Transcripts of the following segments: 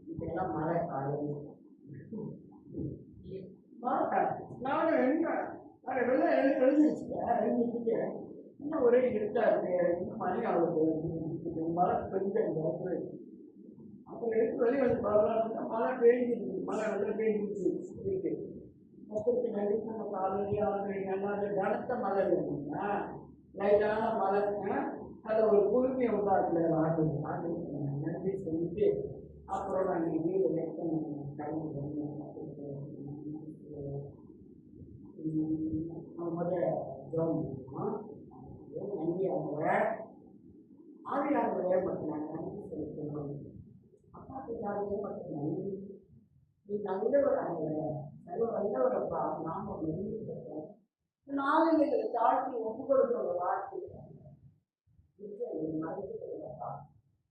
இப்பெல்லாம் மழை காலையில் நானும் என்ன வெள்ளம் எழுந்துச்சு இன்னும் ஒரே இருட்டா இருக்கு, இன்னும் மணி ஆகுது, மழை பெஞ்சு அப்புறம் எடுத்து வெளியே வந்து பார்க்கலாம்னா மழை பெஞ்சிருக்கு, மழை வெள்ளம் பெஞ்சிருக்கு இருக்கு. மொத்தத்துக்கு நன்றி. நம்ம காலையிலேயே நல்லா கனத்த மழை இருக்குன்னா லைட்டான மழைன்னா அதை ஒரு குழுமையை உண்டாக்குல ஆண்டு நன்றி சொல்லிட்டு அப்புறம் நாங்கள் வீடு கிளம்பி நன்றி அவங்க ஆவியாளர்களே மட்டும் நாங்கள் நன்றி செலுத்தணும். அப்பாத்துக்காகவே மட்டும் நன்றி. நீ நல்லவர் ஆகல நல்ல வல்லவரப்பா நாம வெளியிட்டு நாளில் எங்களை தாழ்த்தி ஒப்பு கொடுக்கிற வார்த்தை மறைத்துப்பா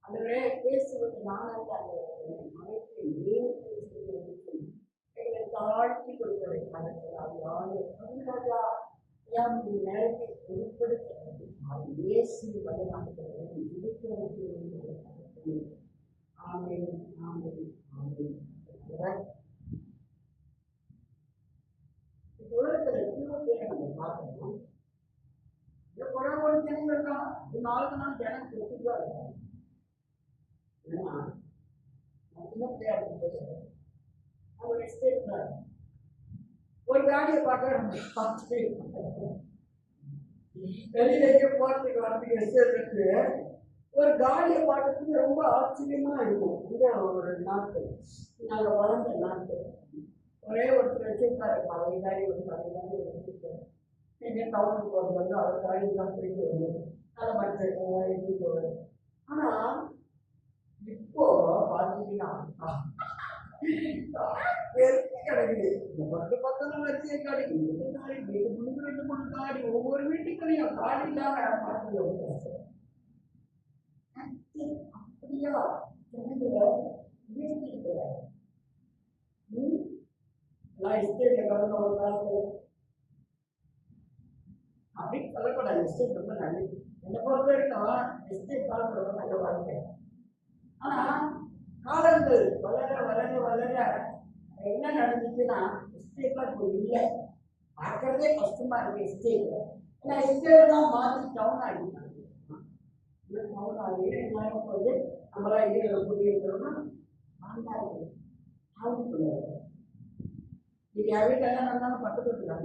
அதுவே பேசுவது நானல்ல மறைத்து எங்களை தாழ்த்தி கொடுப்பதை நேரத்தை பொருட்படுத்த இயேசு வல்லநாட்டுகிறது ஆமென் ஆமென் ஆமென். உலகத்துல எத்தனையோ பேரை நம்ம பார்க்கணும். ஒரு ஜனம் இருக்கான், நாளுக்கு நாள் ஜனம் பெற்றுட்டா இருக்காங்க. ஒரு காடியை பார்க்க வெளியிலேயே போறதுக்கு வரதுக்கு எஸ்டேட்டுக்கு ஒரு காடியை பார்க்கறதுக்கு ரொம்ப ஆச்சரியமா இருக்கும். இந்த ஒரு நாட்கள் நாங்கள் வளர்ந்த நாட்கள் ஒரே ஒருத்தர் வச்சிருக்காரு, பழைய காடி ஒரு பழைய காடி வச்சிருக்காரு. எங்கே டவுனுக்கு போகிறது வந்து அவர் காடி தான் போயிட்டு வருது, அதை மற்ற எடுத்துட்டு போவாரு. ஆனால் இப்போ பார்த்தீங்கன்னா கிடைக்குது. இந்த 10 லட்சம் காடி, இந்த காடி, வீட்டு 2 காடி, ஒவ்வொரு வீட்டுக்களையும் காடி இல்லாம பார்த்து அப்படியா ஒரு காலத்துல அப்படி சொல்லக்கூடாது. எஸ்டேட் ரொம்ப நல்லது. என்னை பொறுத்த வரைக்கும் எஸ்டேட் காலத்துல ரொம்ப நல்ல வாழ்க்கை. ஆனா காலங்கள் வளர வளர வளர என்ன நடந்துச்சுன்னா எஸ்டேட்லாம் இப்போ இல்லை, பார்க்கறதே கஷ்டமா இருக்கு எஸ்டேட். ஏன்னா எஸ்டேட் தான் மாற்றி டவுன் ஆகிட்டாங்க. டவுன் ஆகி எல்லாரும் வந்து நம்மளா இதுகளை கூட்டியிருக்கிறோம்னா டவுனுக்குள்ள இது வீட்டெல்லாம் இருந்தாலும் பக்கத்து இருக்காங்க.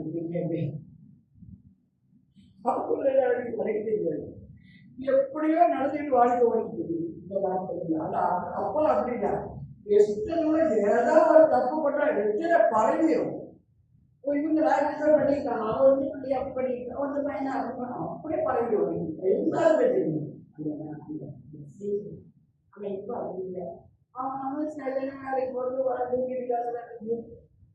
எப்படியோ நடந்துட்டு வாழ்க்கை ஓடிட்டு இந்த நாட்கள். அப்பெல்லாம் அப்படின்னா ஏதாவது ஒரு தப்பு பண்ணா எத்தனை பரவிடும். இவங்க வேற பண்ணியிருக்காங்க, அவன் வந்து பண்ணி அப்படி பண்ணியிருக்கான், வந்து பையனா அப்படியே பரவிடும். எல்லாருமே தெரியும். அவன் இப்போ அப்படி இல்லை. அவன் சில வேலைக்கு போகிறது வரது,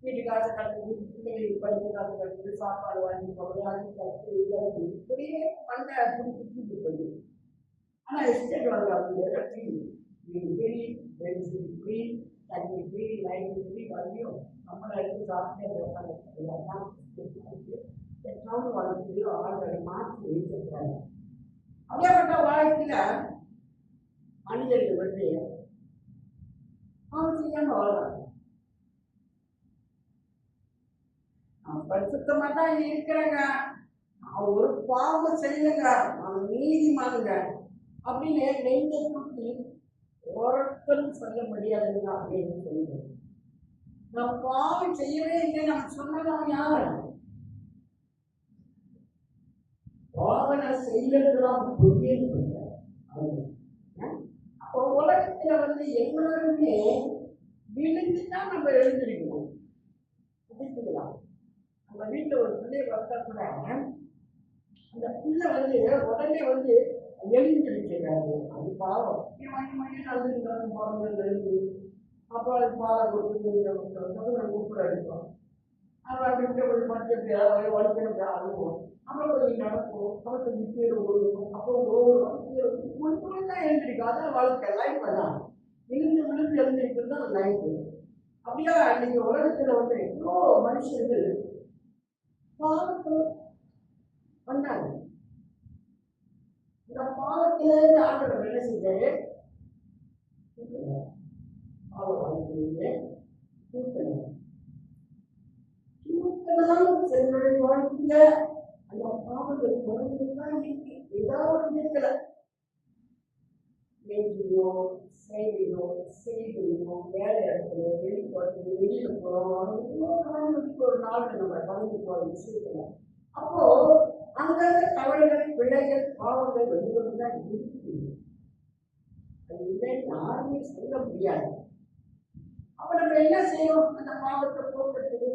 வீட்டு காசை கட்டுறது, பிள்ளைங்களுக்கு படிக்க காசு கட்டுறது, சாப்பாடு வாங்கி போடுறது, அது கட்டு இப்படியே பண்ண பிடிச்சிட்டு போயிடும். ஆனால் எஸ்டேட் வந்து அப்படிங்கிற ஃப்ரீ, வீடு ஃப்ரீ, தண்ணி ஃப்ரீ, லைட் ஃப்ரீ, வரையும் நம்மளை எடுத்து சாப்பிட்டே எல்லாம் டவுன் வாழ்க்கையிலும் ஆளுகளை மாற்றி வைத்திருக்கிறாங்க. அப்படியேப்பட்ட வாழ்க்கையில் மனிதர்கள் வந்து அவன் செய்யாம வாழ்றாங்க. பரிசுத்தமா தான் இருக்கிறாங்க, ஒரு பாவம் செய்யலுங்க, அவன் நீதிமானுங்க அப்படின்னு நெஞ்சை தூக்கி ஒருத்தரும் சொல்ல முடியாதுங்க அப்படின்னு சொல்லுங்க. நம்ம பாவம் செய்யவே இல்லை நம்ம சொன்னாலும் அவன் யாரு? பாவனை செய்யலாம் புரியுன்னு சொல்ற. அப்போ உலகத்துல வந்து எல்லாருமே விழுந்துதான் நம்ம எழுந்திருக்கணும். புரிஞ்சுக்கலாம். நம்ம வீட்டில் ஒரு பிள்ளைய பார்த்தா கூட அந்த பிள்ளை வந்து உடனே வந்து எழுந்திருக்கிறாரு. அது பாவம். மணி நடந்துருக்காங்க பாவங்கள் எழுந்து அப்போ அது பாலை கொடுத்து கூப்பிட அடிப்போம். அப்புறம் அப்படி கொஞ்சம் மற்ற வளர்க்கணும் அழுவோம். அப்புறம் கொஞ்சம் நடப்போம், அப்புறம் கொஞ்சம் கீழே ஓடுவோம், அப்புறம் ஓடுவோம் தான் எழுந்திருக்கும். அதான் வாழ்க்கை, லைஃப். அதான் விழுந்து விழுந்து எழுந்திருக்கிறது தான் லைஃப். அப்படியா இன்னைக்கு உலகத்துல வந்து எவ்வளோ மனுஷர்கள் பாவத்தில் வந்தாங்க. இந்த பாவத்திலிருந்து ஆண்டவர் என்ன செஞ்சாரு? பாவ வாழ்க்கையிலே தூக்கணும். செல்வடைய வாழ்க்கையில அந்த பாவங்கள் குழந்தைதான் இருக்கு. ஏதாவது இருக்கல நெஞ்சிலோ செயலிலோ செய்தியிலோ வேலை இடத்துல வெளிப்பாடு வெளியில போறோம். எவ்வளோ காரணத்துக்கு ஒரு நாள் நம்ம கலந்து போற விஷயத்துல அப்போ அங்கங்க தவறுகள் பிள்ளைகள் பாவங்கள் வெளிவந்துதான் இருக்குது. அது இல்லைன்னு யாருமே சொல்ல முடியாது. அப்ப நம்ம என்ன செய்யணும்? அந்த பாவத்தை போக்குறதுக்கு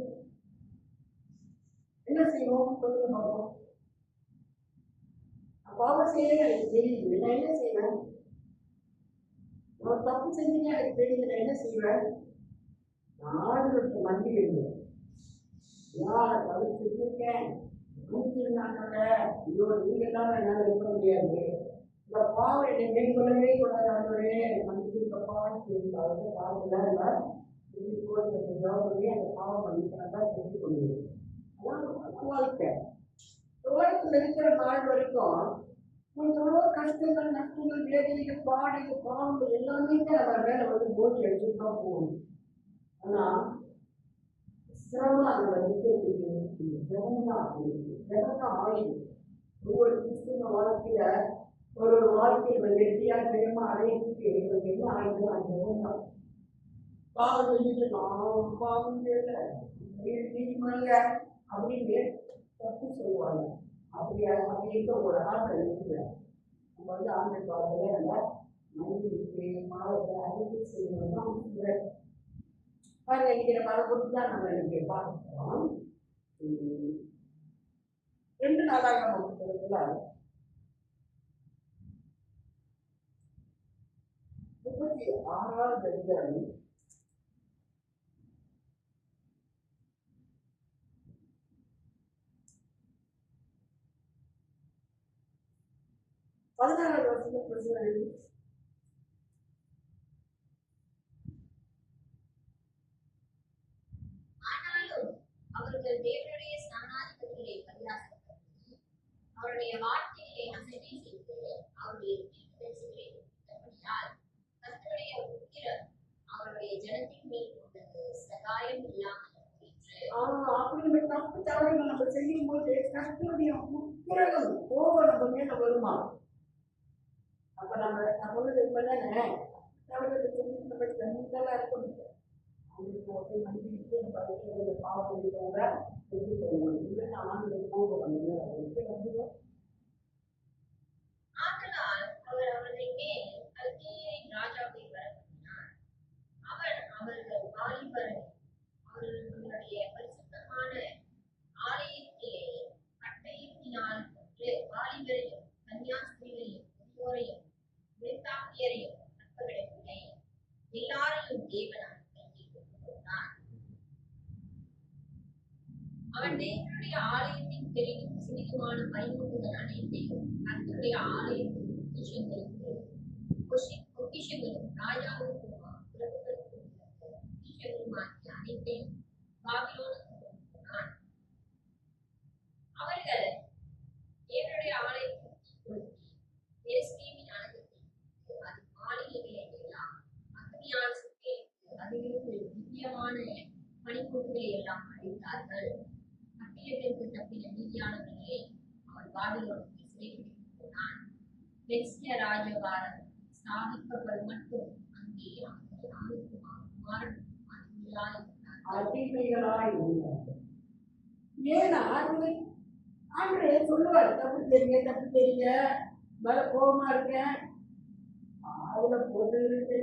என்ன செய்வோம்? சொல்லுங்க பார்ப்போம். பாவம் செய்ய எனக்கு தெரியுது, நான் என்ன செய்வேன்? நான் தப்பு செஞ்சீங்க எனக்கு தெரியுது, நான் என்ன செய்வேன்? நாடுகளுக்கு மண்டி இருந்தேன், யாரை தவிர்த்து இருக்கேன், மன்னிச்சிருந்தாங்க. ஐயோ நீங்க தான் என்னால் இருக்க முடியாது, இந்த பாவம் என்னை மேற்கொள்ளவே கூடாது, மன்னிச்சிருக்கப்பான்னு சொல்லியிருந்தாங்க. பாவத்தில் ஜாப் பண்ணி அந்த பாவம் மன்னிக்கிறதான் தெரிஞ்சு கொள்ளுது. அதான் வாழ்க்கை. உலகத்தில் இருக்கிற நாள் வரைக்கும் எவ்வளோ கஷ்டங்கள் நஷ்டங்கள் வேதனைகள் பாடுகள் பாவங்கள் எல்லாமே நம்ம மேல வந்து போட்டி அடிச்சுட்டு தான் போகணும். ஆனா சிரமம் அதை நிற்கிறதுக்கு ஜெகம்தான் ஜெகம்தான் ஆயுது. ஒவ்வொரு கிறிஸ்துவ வாழ்க்கையில ஒரு வாழ்க்கையில் வெற்றியா ஜெயமா அடையிறதுக்கு எங்களுக்கு என்ன ஆயுதுன்னா ஜெகம்தான். பாவம் செஞ்சுட்டு நான் பாவம் செய்யல நீதிமன்ற அப்படின்னு தப்பு சொல்லுவாங்க. அப்படி இருக்க ஒரு ஆண்டை இருக்குல்ல, நம்ம வந்து ஆண்டை பார்க்கல அந்த மனிதனுக்கு மாவட்ட அறிவு செய்யணும் தான் பாருங்க. இன்னைக்கு நம்ம அதை குறித்து தான் நம்ம இன்னைக்கு பார்க்கிறோம். 2 நாளாகம புத்தகத்துல 36வது அதிகாரம் 16வது வருஷத்துல பிரச்சனை. அவர்கள் தேவனுடைய ஸ்நானாதிபதிகளை பரியாசப்படுத்தி அவருடைய வார்த்தைகளை அசட்டை செய்து அவருடைய தீர்க்கதரிசிகளை விட்டபடியால் கர்த்தருடைய உக்கிரம் அவருடைய ஜனத்தின் மேல் கொண்டது சகாயம் இல்லாமல் போயிற்று. அப்படி நம்ம தப்பு தவறுகள் நம்ம செய்யும் போது கர்த்தருடைய உக்கிரம் கோபம் நம்ம மேல வருமா? அப்ப நம்ம தானே தவறுகளை செஞ்சு நம்ம ஜனங்களா இருக்க முடியாது. அவங்களுக்கு மனிதனுக்கு நம்ம அடுத்த பாவம் இருக்கிறவங்க செஞ்சு கொள்ளணும். இல்லைன்னா ஆண்கள் கோபம் வந்து நம்புவோம். ஆதலால் அவர் அவர்கள் மேல் கல்தேயரின் ராஜாவை வரப்பண்ணினார். அவர் அவர்கள் வாலிபரை அவர்களுடைய பரிசுத்தமான ஆலயத்திலே கட்டையினால் வாலிபரையும் கன்னியாஸ்திரிகளையும் முதியோரையும் விருத்தாப்பியரையும் தப்பவிடவில்லை. எல்லாரையும் தேவனார் கையில் கொண்டார். அவன் தேவனுடைய ஆலயத்தின் பெரிதும் சிறிதுமான பரிமுகங்கள் அனைத்தையும் கர்த்தருடைய ஆலயத்தின் பொக்கிஷங்களும் ராஜாவுக்கும் பிரபுக்களுக்கும் பொக்கிஷங்களுமாகிய அனைத்தையும் பாபிலோனுக்கு கொண்டு போனான். அவர்கள் தேவனுடைய ஆலயத்தின் கொளுத்தி எருசலேமின் அலங்கத்தை அது மாளிகைகளை எல்லாம் அக்னியால் சுட்டெரித்து அதிலிருந்து திவ்யமான பனிக்கூட்டுகளை எல்லாம் அழித்தார்கள். பட்டயத்திற்கு தப்பின மீதியானவர்களை அவன் பாபிலோனுக்கு சிறைபிடித்துப் போனான். பெர்சியா ராஜபாரம் ஸ்தாபிக்கப்படும் மட்டும் அங்கே அவர்கள் குமாரன் அடிமைகளாய் இருந்தார்கள். ஏன்னா ஆண்டு சொல்லுவார், தப்பு தெரியுங்க மேல கோபமா இருக்கேன், அதுல பொண்ணு இருக்கு,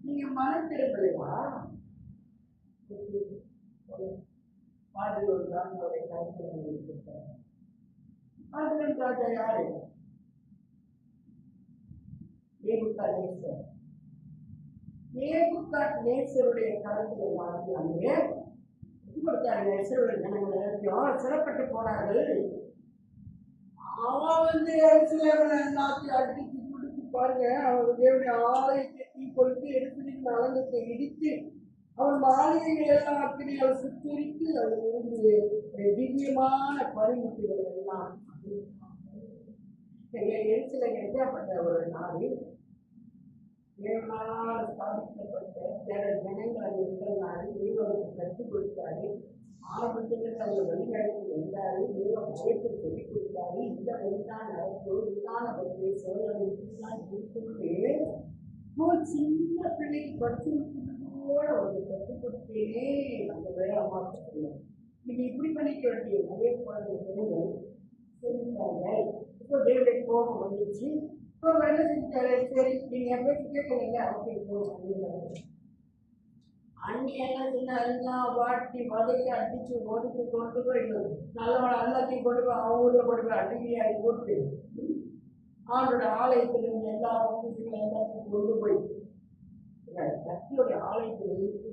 நீங்க மனம் திருப்பலையா? பாதிலோர் ராஜாவை பாதிலன் ராஜா யாரு? நேபுகாத்நேசருடைய கருத்துல வாங்கியாங்க கொடுத்தாரு. இஸ்ரவேல் ஜனங்கள் எல்லாத்தையும் சிறப்பட்டு போனார்கள். அவன் வந்து எருசலேமில் எல்லாத்தையும் அடிச்சு பிடிச்சி பாருங்க. அவன் தேவனுடைய ஆலயத்தை தீ கொளுத்தி எருசலேமின் அலங்கத்தை இடித்து அவன் மாளிகைகள் எல்லாத்தையும் அவன் சுத்தரித்து அதிலிருந்து திவ்யமான பனிமுட்டுகள் எல்லாம் எருசலேம் எப்படிப்பட்ட ஒரு நாடு, தேவனால் ஸ்தாபிக்கப்பட்ட ஜனங்கள் அது இருக்கிற நாடு. தேவனுக்கு கற்றுக் கொடுத்தாரு. ஆரம்பத்தில் அவர் வழிநடத்தி வந்தாரு. தேவ பயத்தை சொல்லிக் கொடுத்தாரு. இந்த வழிதான் நடக்கும், இதுதான் அவருடைய சோழனை இப்படிதான் இருக்குன்னு ஒரு சின்ன பிள்ளைக்கு படிச்சு கொடுத்ததோட ஒரு கற்றுக் கொடுத்தேனே அந்த வேலை அம்மா சொல்லுவோம். நீங்க இப்படி பண்ணிக்க வேண்டிய அதே போல ஜனங்கள் சொல்லிட்டாங்க. இப்போ தேவனுடைய கோபம் வந்துச்சு. இப்போ என்ன செஞ்சாரு? சரி நீங்க எப்படி கேட்கல அப்படி போகணும். அண்ணி என்ன செஞ்சா எல்லாம் வாட்டி வதக்கி அடிச்சு ஒதுக்கி கொண்டு போய் நல்லவனை எல்லாத்தையும் கொண்டு போய் அவங்க ஊர்ல கொண்டு போய் அடிமையாகி போட்டு அவனோட ஆலயத்தில் இருந்து எல்லா வசதிகளும் எல்லாத்தையும் கொண்டு போய் கத்தியோடைய ஆலயத்தில் இருக்கு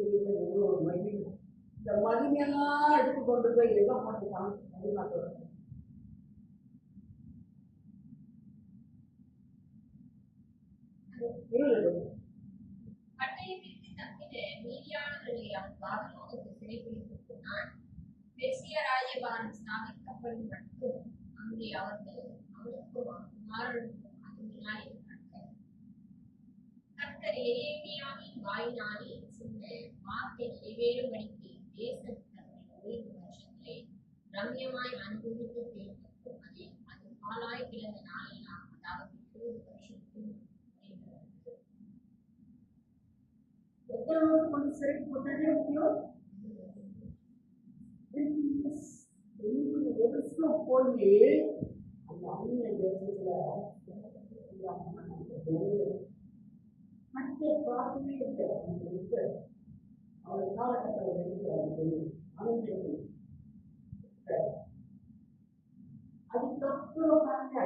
ஒரு மகிழ்ச்சி. இந்த மகிமையெல்லாம் எடுத்து கொண்டு போய் எல்லாம் போட்டுக்கான் தமிழ்நாட்டோட பட்டயத்திற்கு தப்பின மீதியானவர்களை அவன் பாபிலோனுக்கு சிறைப்பிடித்துப் போனான். பெர்சியா ராஜ்யபாரம் ஸ்தாபிக்கப்படும் மட்டும் அங்கே அவர்கள் அவனுக்கும் அவன் குமாரனுக்கும் அடிமையாய் இருந்தார்கள். கர்த்தர் எரேமியாவின் வாயினாலே சொன்ன வார்த்தை நிறைவேறும்படிக்கு தேசத்தில் 7 வருஷத்திலே ரம்யமாய் அனுபவித்து தேர்ந்ததும் அது பாலாய் கிடந்த நாளெல்லாம், அதாவது 20 வருஷத்துக்கு எத்தனை வருஷம் கொண்டு சிறைக்கு போட்டாலே முடியும். 20 வருஷம் போய் அந்த அந்நிய தேசத்துல மற்ற பார்க்கவே இல்லை. அவர் காலகட்டத்தில் அதுக்கப்புறம் பாருங்க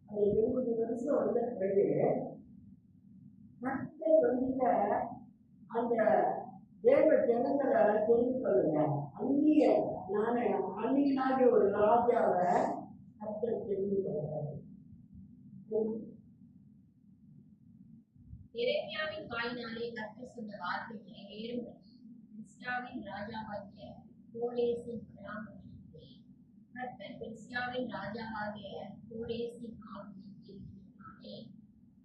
அந்த 20 வருஷம் வந்த பிறகு மக்கள் வந்து அந்த தேவ ஜனங்களை தெரிந்து கொள்ளுங்க. அந்நியனாகிய ஒரு ராஜாவை மக்கள் தெரிந்து கொள்கிறார். எரேமியாவின் வாயினாலே கர்த்தர் சொன்ன வார்த்தை நிறைவேறும்படி பெர்சியாவின் ராஜாவாகிய கோரேசின் பராமரிப்பை கர்த்தர் பெர்சியாவின் ராஜாவாகிய கோரேசின் ஆவியை ஏற்றினானே.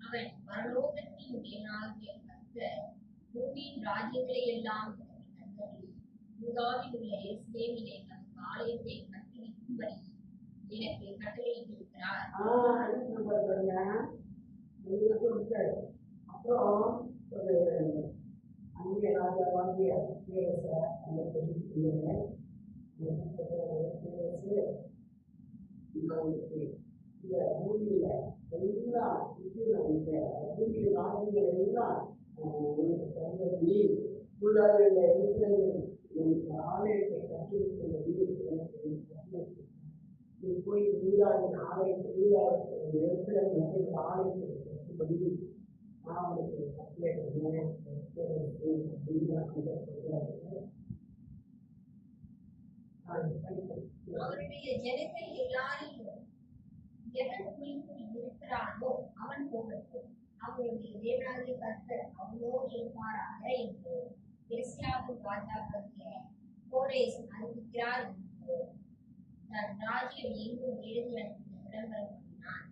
அவன் பரலோகத்தின் மேலாகிய கர்த்தர் பூமியின் ராஜ்யங்களை எல்லாம் கண்டறி யூதாவில் உள்ள எருசலேமிலே தனது ஆலயத்தை கட்டுவிக்கும்படி எனக்கு கட்டளையிட்டிருக்கிறார். அப்புறம் ஒரு அந்நிய ராஜாவாகிய அந்த இந்த பூமியில எல்லாம் பூமியின் நாடுகள் எல்லாம் தந்ததி உள்ளாரில் ஆலயத்தை கட்டிருக்கிறது. நீ போய் ஊராவின் ஆலயத்தை ஆலயத்தை கட்டும்படி நான் உங்களுக்கு கட்டளை அவருடைய ஜனங்கள் எல்லாரையும் எவன் குறித்து இருக்கிறானோ அவன் போகட்டும், அவருடைய தேவனாகிய கர்த்தர் அவனோடு இருப்பாராக என்று பெர்சியாவின் ராஜாவாகிய கோரேஸ் அறிவிக்கிறார் என்று தன் ராஜ்யம் எங்கும் எழுதி அனுப்பின விளம்பரம் பண்ணினான்.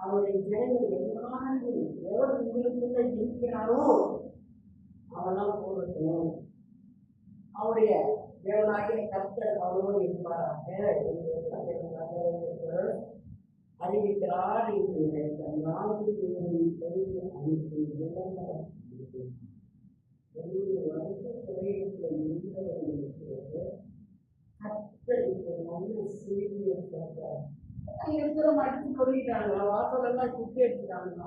அவருடைய ஜனங்கள் எல்லாரும் எவர் உங்களுக்குள்ள இருக்கிறாரோ அவனால் போகட்டும், அவருடைய தேவனாகிய கர்த்தர் அவனோடு இருப்பாராக அறிவிக்கிறார் என்று தன் ராஜ்யத்தை அனுப்பி விளம்பரம் 70 வருஷ துறையில் இருந்தவர்களுக்கு கர்த்தர் நல்ல செய்தியை சொல்றார். எருசலேம் அடிச்சு சொல்லிட்டாங்க, வாசல் எல்லாம் சுற்றி எடுத்துட்டாங்க.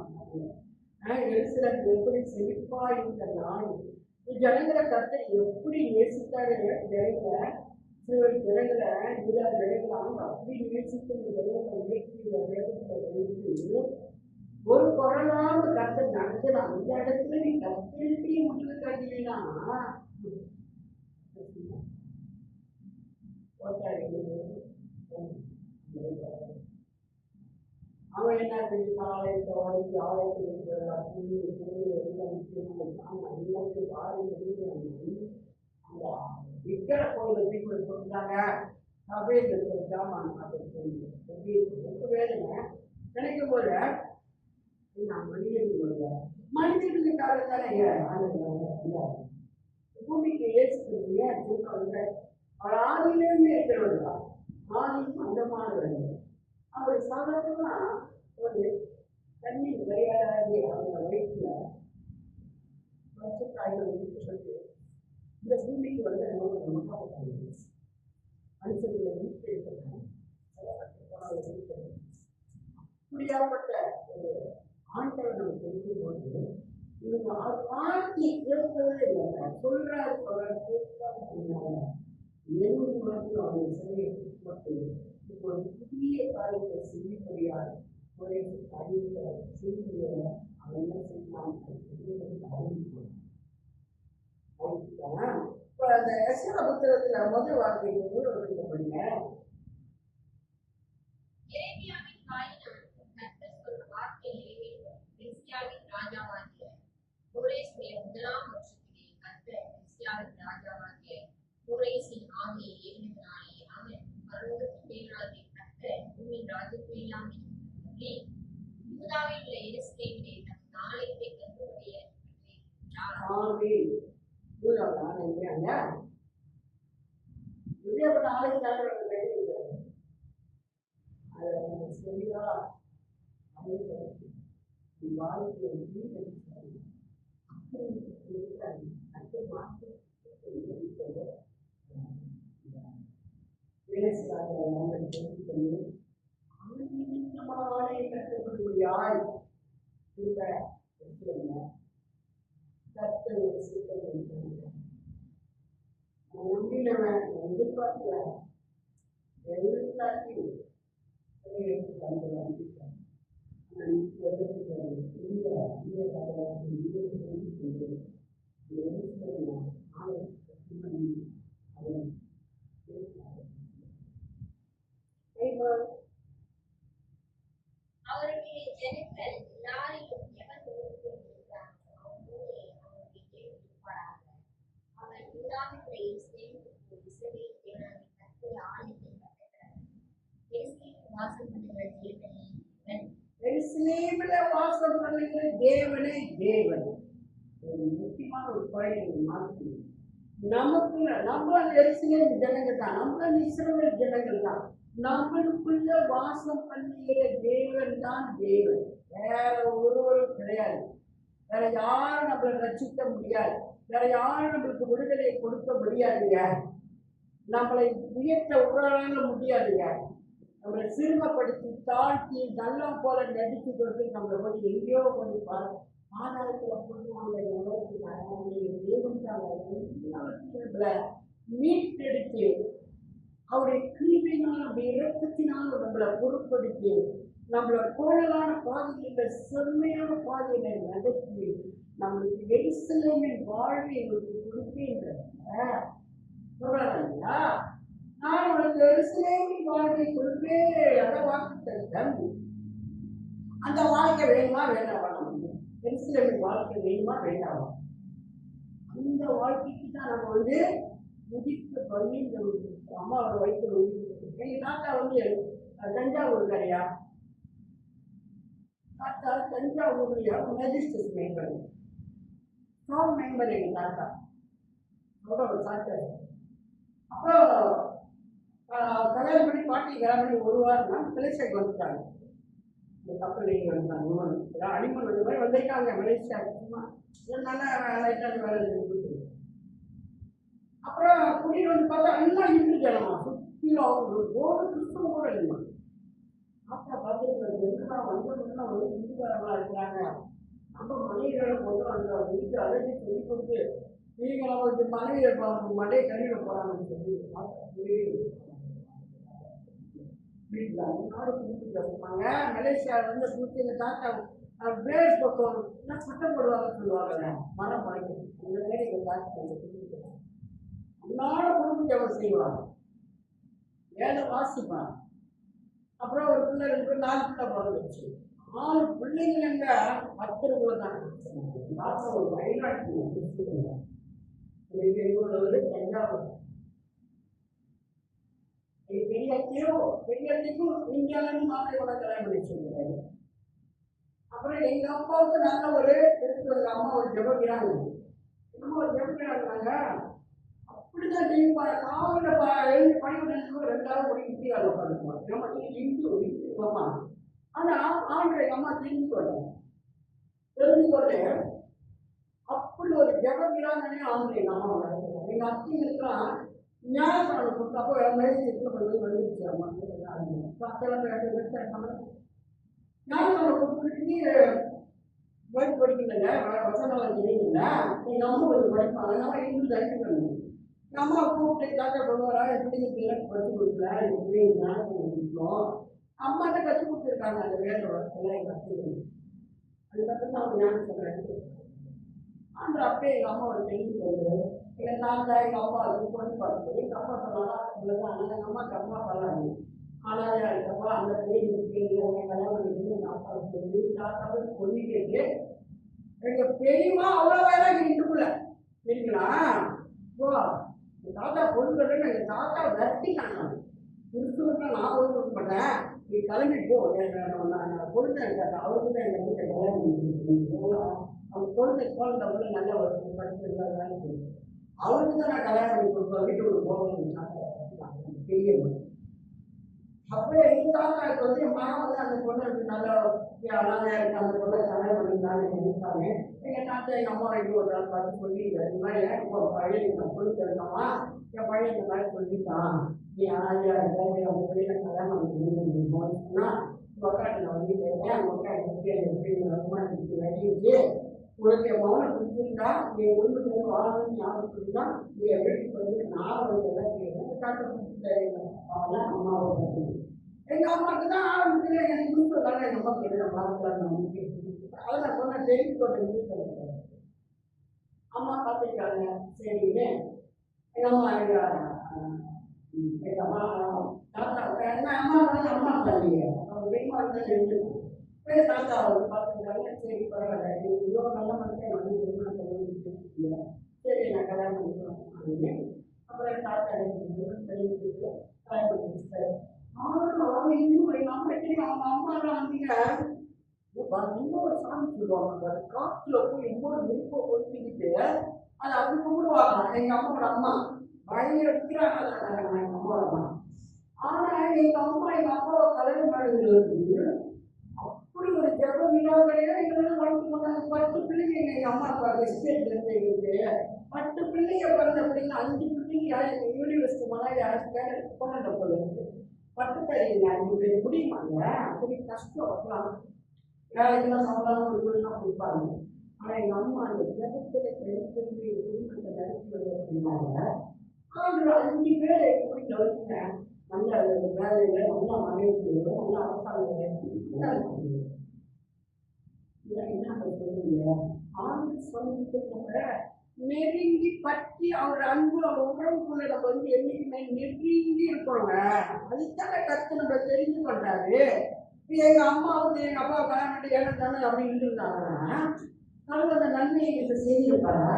எருசலேம் எப்படி செழிப்பா இருந்த நாடு, ஜனங்களை கர்த்தர் எப்படி நேசித்தாரு. ஜனங்களை ஜனங்களை அவங்க அப்படி நேசித்து ஜனங்களை உயர்த்தி வைத்து ஒரு கொரோனாம கர்த்தர் நடத்தலாம். இந்த இடத்துல நீ கர்த்தருக்கே முடிவு காட்டினா அவன் என்ன செஞ்சு ஆலயத்தை உடச்சி ஆலயத்தில் இருக்கிற புள்ளி எல்லாம் எல்லாத்தையும் வாரி அந்த விக்கிர கோயிலை தூக்கி கொடுத்தாங்க. சபையில் இருக்கிற ஜாமான் ரொம்ப வேலைங்க நினைக்கும் போது நான் மனிதர்களுக்காக தானே பூமிக்கு ஏற்றுக்கிறீங்க அவர் ஆதியிலேருந்து இருக்கிறவர்களா ஆதி மந்தமானவர்கள். அவர் சாதாரணமா ஒரு தண்ணி விளையாடாதே அவங்க வயிற்றுல வச்சுக்காய்கள் சொல்லி இந்த பூமிக்கு வந்து மனுஷர்களை மீட்டெடுக்கிறாங்க. அப்படியாப்பட்ட ஒரு ஆண்டவர் நம்ம தெரியும் போது இவங்க வார்த்தையை கேட்கவே இல்லை. சொல்றாரு கேட்காத அவங்க சிலையை இப்போ ஒரு புதிய காரியத்தை செய்யும்படியாக ஒரு அறிவித்த செய்தியை அவன் என்ன செய்யலாம் அறிவிப்பான். இப்போ அந்த எஸ்ஆ புத்தகத்துல முதல் வார்த்தை படிங்க. முதலாம் வருஷத்திலே கர்த்தர் எஸ்யாவின் ராஜாவாகிய கோரேசின் ஆவியை ஏவினாலே அவன் பரலோகத்தின் தேவனாகிய கர்த்தர் பூமியின் ராஜ்யத்தை எல்லாம் சொல்லி யூதாவில் உள்ள எருசலேமிலே தம் நாளையத்தை கண்டுபிடிய அவருடைய ஜனங்கள் எல்லாரையும் எவன் ஓடிக்கொண்டிருக்கிறான் அவனோடு அவனுடைய தேவன் இருப்பாராக. அவன் யூதாவின் எருசலேமுக்கு இஸ்ரவேலின் தேவனாகிய கர்த்தருடைய ஆலயத்தை கட்டுகிறார். எருசலேமில் வாசம் பண்ணுகிற தேவனே தேவன். எருசலேமில் வாசம் பண்ணுகிற தேவனே தேவன். ஒரு முக்கியமான ஒரு பாயிண்ட் மாற்றி நமக்குள்ள நம்ம எருசலேம் ஜனங்கள் தான், நம்ம இஸ்ரவேல் ஜனங்கள் தான். நம்மளுக்குள்ள வாசம் பண்ணுகிற தேவன் தான் தேவன். வேற ஒருவரும் கிடையாது. வேற யாரும் நம்மளை ரட்சிக்க முடியாது. வேற யாரும் நம்மளுக்கு விடுதலை கொடுக்க முடியாதுங்க. நம்மளை உயர்த்த உடலால முடியாதுங்க. நம்மளை சிறுமப்படுத்தி தாழ்த்தி நல்லா போல நடித்து கொடுத்து நம்மளை போய் எங்கேயோ கொண்டு ஆதாரத்தில் போடுவாங்க. நம்மளை மீட்டெடுத்து அவருடைய கிருபையினால் அவருடைய இரக்கத்தினால் நம்மளை பொருட்படுத்தி நம்மளை கோணலான பாதையில செம்மையான பாதையில நடத்தி நம்மளுக்கு எருசலேமின் வாழ்வை எங்களுக்கு கொடுப்பேன்ற சொல்றாங்க. நான் உனக்கு எருசலேமின் வாழ்வை கொடுப்பேன். அதை வாக்கு அந்த வாழ்க்கை வேணுமா வேண்டாமா? எருசலேமின் வாழ்க்கை வேணுமா வேண்டாமா? அந்த வாழ்க்கைக்கு தான் நம்ம வந்து முதிக்க பண்ணி அம்மாவோட வயிற்று எங்க தாத்தா வந்து தஞ்சாவூர் கரையா தாத்தா தஞ்சாவூர்லையா மெஜிஸ்ட்ரேட் மெம்பர் ஸ்ட்ராங் மெம்பர் எங்க தாத்தா ஒரு தாத்தா. அப்புறம் கல்யாணம் பண்ணி பாட்டி கல்யாணம் பண்ணி ஒரு வாரம்னா மலேசியாவுக்கு வந்துட்டாங்க. இந்த கப்பல் வந்துட்டாங்க அடிமன் வந்த மாதிரி வந்திருக்காங்க மலேசியா. நல்லா வேலை. அப்புறம் குடியில் வந்து பார்த்தா எல்லாம் இந்து ஜனமா சுற்றிலும் அவங்க ஒரு கிறிஸ்தவ கூட இல்லைமா. அப்பா பார்த்துருக்காங்க எல்லாம் வந்தவங்கலாம் வந்து இந்துக்காரங்களா இருக்கிறாங்க. நம்ம மனைவிகளை போட்டு அந்த வீட்டு அழகி சொல்லி கொடுத்து நீங்க வந்து மனைவியை மனையை கழிவு போறாங்கன்னு சொல்லி வீட்டில் நாடு கூப்பிட்டு வச்சுப்பாங்க. மலேசியாவில் வந்து கூப்பிட்டு இந்த தாத்தா பேர் பக்கம் சட்டம் போடுவாங்கன்னு சொல்லுவாங்க. மரம் பழக்கம் இந்த மாதிரி எங்கள் தாத்தா அன்னாட குடும்ப ஜபம் செய்வான், வேதம் வாசிப்பான். அப்புறம் ஒரு பிள்ளை 2 பேர் 4 பிள்ளை பிறந்துச்சு. 4 பிள்ளைங்க எங்க 10 தான். ஒரு வயநாட்டு தஞ்சாவூர் பெரியத்தையும் இந்தியாவிலும் மாப்பிள்ளை கல்யாணம் பண்ணி வச்சிருக்கிறாரு. அப்புறம் எங்க அப்பாவுக்கு நல்ல ஒரு எங்க அம்மா ஒரு ஜெபக்கிறாங்க, அம்மா ஒரு ஜெபக்கிறாங்க. அப்படிதான் டிவி காலையில் எழுந்து பணிபுரிஞ்சு 2 மணி இந்தியாவில் உட்காந்துக்குவோம். நம்ம இந்து அம்மா. ஆனால் ஆண்டு எங்கள் அம்மா தெரிஞ்சுக்கொண்டு அப்படி ஒரு ஜெபக்கிறாங்கன்னே ஆண்டு எங்கள் அம்மா வளர்க்குறாங்க. எங்கள் அத்தைங்களுக்குலாம் ஞானஸ்தானம் கொடுத்தப்போ மேய்ச்சிட்டு கொஞ்சம் வந்துருச்சு. அம்மா ஞானஸ்தானம் கொடுத்துட்டு போய் படிக்கலைங்க, வசனம் தெரியல. எங்கள் அம்மா கொஞ்சம் படிப்பாங்க, நம்ம இருந்து தடுக்கணும். எங்கள் அம்மா கூப்பிட்டு தாத்தா சொல்லுவாரா, எப்படி எனக்கு படிச்சு கொடுக்கல, எப்படி ஞானஸ்தானம் கொடுக்கணும். அம்மாட்ட கற்றுக் கொடுத்துருக்காங்க அந்த வேலையெல்லாம் எங்கள் கற்றுக்கணும். அதுக்கப்புறம் தான் அவங்க ஞானஸ்தானம் அந்த அப்படியே எங்கள் அம்மா ஒரு தெரிஞ்சு போகுது. எங்கள் தாத்தா எங்கள் அப்பா அதுக்கு பொண்ணு பார்க்கும்போது எங்கள் அப்பா சொன்னாலும் எங்கள் அம்மாவுக்கு அம்மா பண்ணாங்க. ஆனால் இருக்கப்பா அந்த பிள்ளைங்க கல்யாணம் பண்ணிட்டு எங்கள் அப்பா சொல்லி தாத்தாவை பொண்ணு கேட்டு எங்கள் பெரியமா அவ்வளோ வேலை இட்டுக்குள்ள சரிங்களா. ஓ எங்கள் தாத்தா பொண்ணு கேட்டு எங்கள் தாத்தா விரட்டினாங்க. திருச்சூர்ல நான் பொண்ணு கொடுக்க மாட்டேன், நீ கிளம்பி போ பொண்ணு அவருக்கு தான் எங்கள் வீட்டை கல்யாணம் பண்ணிட்டு அவங்க குழந்தை போல நல்ல ஒரு படிச்சு வேலை செய்யும். அவருக்கு தான் நான் கல்யாணம் பண்ணி கொடுப்பேன், வீட்டுக்கு போகணும் பெரிய பொண்ணு. அப்போ எங்கள் தாத்தாவுக்கு வந்து என் மகன் வந்து அந்த பொண்ணு நல்ல அழகாக இருக்கு, அந்த பொண்ணை கல்யாணம் பண்ணிருந்தாங்க நினைப்பாங்க. எங்கள் தாத்தா எங்கள் அம்மா வீட்டு ஒரு நாள் பார்த்து சொல்லி இந்த மாதிரி இப்போ பழைய நான் பொண்ணு தெரிஞ்சோமா, என் பழைய இந்த மாதிரி சொல்லிட்டான், நீ ஆயா அந்த பிள்ளைகளை கல்யாணம் பண்ணி போனா உக்காட்டு நான் வந்து கேட்டேன். அந்த உட்காந்து வச்சு உனக்கு என் மகனை பிடிச்சிருந்தா நீ ஒன்று வாழணும்னு ஞாபகம் சொல்லினா நீ வீட்டுக்கு வந்து நான் வந்து எல்லாம் செய்யணும் காட்ட பிடிச்சிட்டேன். அம்மாவை எங்கள் அம்மாவுக்கு தான் ஆரம்பிச்சு எனக்கு கொடுத்ததாங்க எங்கள் அம்மா கேட்டு பார்க்கலாம். அதை நான் சொன்னேன் தெரிஞ்சு கொண்டு அம்மா பார்த்துருக்காங்க. சரின்னு எங்கள் அம்மா எங்கள் அம்மா தாத்தா என்ன அம்மா வந்து அம்மா தம்பிங்க அவங்க வெயிமா இருந்தால் எழுந்துக்கும் தாத்தா வந்து பார்த்துருக்காங்க. சரி பரவாயில்ல, இவ்வளோ நல்ல மனுஷன் வந்து திருமணம் பண்ணி சரி நான் கல்யாணம் பண்ணிக்கிறோம் அப்படின்னு அப்புறம் தாத்தா தெரிவிச்சு கல்யாணம் பண்ணி வச்சுட்டாரு. அவங்க இன்னும் எங்கள் அம்மா அவங்க அம்மாலாம் வந்தீங்க இன்னொரு சாமி சொல்லுவாங்க, காற்றுல போய் இன்னொரு நெருப்பை ஒழிச்சுக்கிட்டு அதை அப்படி கும்பிடுவாங்க. எங்கள் அம்மாவோட அம்மா பயங்கர இருக்கிறாங்க எங்கள் அம்மாவோட அம்மா. ஆனால் எங்கள் அம்மா எங்கள் அப்பாவை கல்யாணம் பண்ணுறது அப்படி ஒரு ஜபம் விழாக்களையோ எங்களெல்லாம் வளர்த்து போனாங்க. 10 பிள்ளைங்க எங்கள் அம்மா அப்பா எஸ்டேட்ல இருந்து எங்களுக்கு 10 பிள்ளைங்க பிறந்த பிள்ளைங்க 5 பிள்ளைங்க யூனிவர்சிட்டி மாதிரி யாருக்கு கொண்டாட போல இருக்கு. 10 பேர் 5 பேர் முடியுமாங்க, அப்படி கஷ்டம் வைக்கலாம். வேலைக்கெல்லாம் சம்பளம் கொடுக்கலாம் கொடுப்பாங்க. ஆனால் எங்கள் அம்மா அந்த ஜபத்தில் கிடைக்கிறது குடும்பத்தை நடத்துவது அப்படின்னாங்க. 5 பேர் எப்படி கவனிங்க நல்ல வேலையில நல்லா மனைவி நல்ல அரசாங்க என்ன சொல்லுங்க ஆண்டு சொல்லிட்டு நெருங்கி பற்றி அவர் அன்பு அவர் உறவுக்குள்ள நம்ம வந்து என்னைக்குமே நெருங்கி இருக்கோங்க. அதுக்காக கற்று நம்ம தெரிஞ்சு கொண்டாரு. எங்க அம்மா வந்து எங்க அப்பா கல்யாணம் ஏழை தானே அப்படின்னு இருந்தாங்கன்னா அவங்க அந்த நன்மையை இதை செஞ்சிருப்பாரா?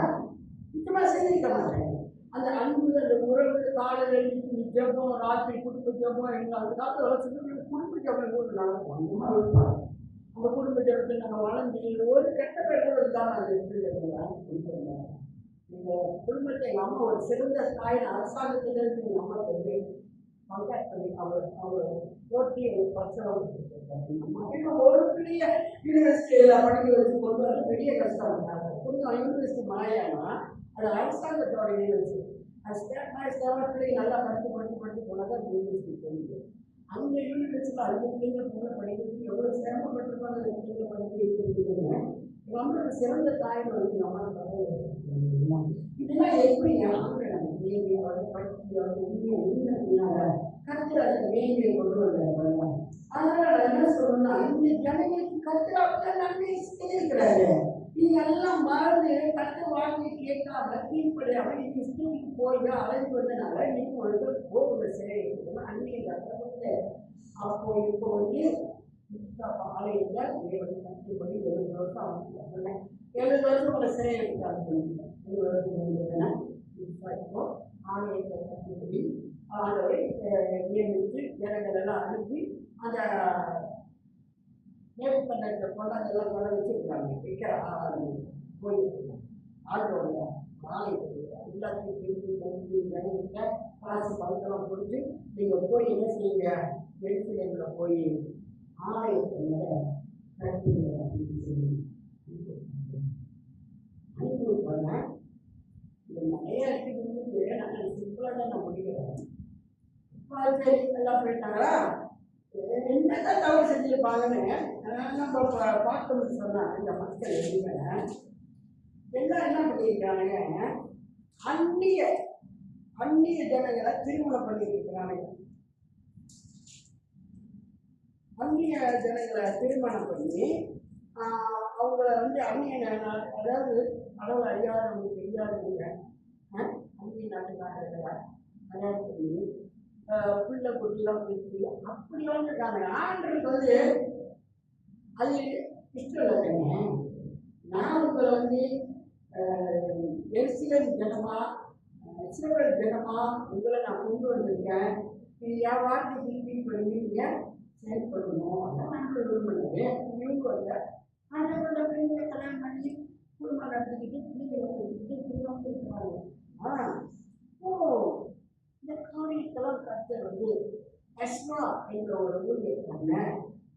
சுத்தமா செஞ்சிருக்க மாட்டேன். அந்த அன்பு அந்த உறவு காலையில் ஜபம் ராத்திரி குடும்ப ஜபம் எங்கள் அந்த காலத்தில் குடும்ப ஜபம் கூட நடக்கும். அந்த மாதிரி இருப்பாங்க. அந்த குடும்ப ஜபத்தில் நாங்கள் வளர்ந்து ஒரு கெட்ட பேர் கூட இருந்தாலும் அந்த கொடுத்துருந்தாங்க. எங்கள் குடும்பத்தை எங்கள் அம்மா ஒரு சிறந்த ஸ்தாயின் அரசாங்கத்திலிருந்து எங்கள் அம்மா வந்து கான்டாக்ட் பண்ணி அவர் போட்டி ஒரு பரிசனம் கொடுத்துருக்காங்க. ஒரு பெரிய யூனிவர்சிட்டியில் படிக்க வச்சு கொண்டு வர பெரிய கஷ்டம் இருந்தாங்க. கொஞ்சம் யூனிவர்சிட்டி மாயானா அது அரசாங்கத்தோட யூனிவர்சிட்டி. அது ஸ்டேட் பிள்ளை நல்லா படித்து போனால் தான் யூனிவர்சிட்டி போகுது. அந்த யூனிவர்சிட்டியில் 5 பிள்ளைங்க போல படிக்கிறதுக்கு எவ்வளோ சிரமப்பட்டிருப்பாங்க. அந்த பிள்ளைங்க படித்து வைக்கிறதுன்னு நம்மளுக்கு சிறந்த தாய்மை வந்து நம்ம இதெல்லாம் எப்படி படித்து கற்று அதை மேலே கொண்டு வந்தாங்க. அதனால நான் என்ன சொல்லணும்னா இந்த ஜனங்களுக்கு கற்று நன்மை செய்திருக்கிறாரு. இதெல்லாம் மறந்து கற்று வாழ்க்கை கேட்காம கீழ்ப்படியாம நீங்க ஸ்கூலுக்கு போய் அழைந்து வந்தனால நீங்க ஒரு இடத்துல போகிற சிறை அன்னைய அப்போ இப்போ வந்து ஆலயத்துல தேவன் கற்றுப்படி 70 வருஷம் அவங்க சொன்னேன் 70 வருஷம் உங்களை சிறை எடுத்தாங்க 70 வருஷம் ஆலயத்தை கற்றுப்படி ஆண்டவரை நியமித்து ஜனங்கள் எல்லாம் அனுப்பி அந்த நேர்கொண்டாட்ட கொண்டாடெல்லாம் கொள்ள வச்சிருக்காங்க வைக்கிற போயிருக்காங்க ஆண்டோடைய ஆலயத்தில் எல்லாத்தையும் பிரித்து வந்து ஜனங்கிட்ட காசு பணத்தெல்லாம் கொடுத்து நீங்கள் போய் என்ன செய்யுங்க எரிசிலைகளை போய் ஆலயத்தை கட்டுங்க அப்படின்னு சொல்லி அனுப்பி பண்ண இது நிறைய இடத்துக்கு நாங்கள் சிம்பிளாக தான் நான் முடிக்கிறேன் சரி எல்லாம் போயிட்டாங்களா என்னதான் தவறு செஞ்சிருப்பாங்கன்னு நம்ம பார்த்தோம்னு சொன்னா இந்த மக்கள் எதுவுமே எல்லாம் என்ன பண்ணியிருக்கானுங்க அந்நிய ஜனங்களை திருமணம் பண்ணியிருக்கிறானுங்க அந்நிய ஜனங்களை திருமணம் பண்ணி அவங்கள வந்து அந்நிய அதாவது கடவுள் அறியாதவங்க தெரியாதவங்க அந்நிய நாட்டுக்காரர்களை கல்யாணம் பண்ணி புள்ள குட்டிலாம் போயிட்டு அப்படிலாம் இருக்காங்க ஆண்டருக்கு வந்து அது இஷ்டம் இல்லைங்க நான் உங்களை வந்து எரிசிலன் ஜனமா இஸ்ரவேல் ஜனமா உங்களை நான் கொண்டு வந்திருக்கேன் என் வார்த்தை திருப்பி பண்ணி நீங்கள் செயல்படணும் அதான் ஆண்டவர் விரும்பினது இவங்க வந்து ஆண்டவரோட பெண்களை கல்யாணம் பண்ணி குடும்பம் நடத்திக்கிட்டு பிள்ளைகளை கொடுத்துக்கிட்டு குடும்பம் கொடுக்குறாங்க இந்த காரியத்தெல்லாம் கர்த்தர் வந்து எஸ்ரா என்ற ஒரு ஊழியக்கான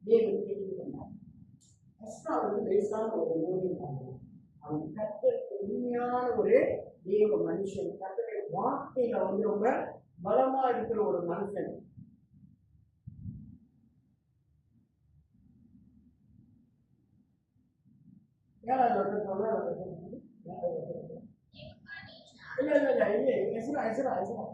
தேவன் தெரிந்து கொண்டார் எஸ்ரா வந்து லேசான ஒரு ஊழியக்கான அவன் கர்த்தருக்கு உண்மையான ஒரு தேவ மனுஷன் கர்த்தருடைய வார்த்தையில வந்து ரொம்ப பலமா இருக்கிற ஒரு மனுஷன் இல்ல எஸ்ரா எஸ்ரா எஸ்ரா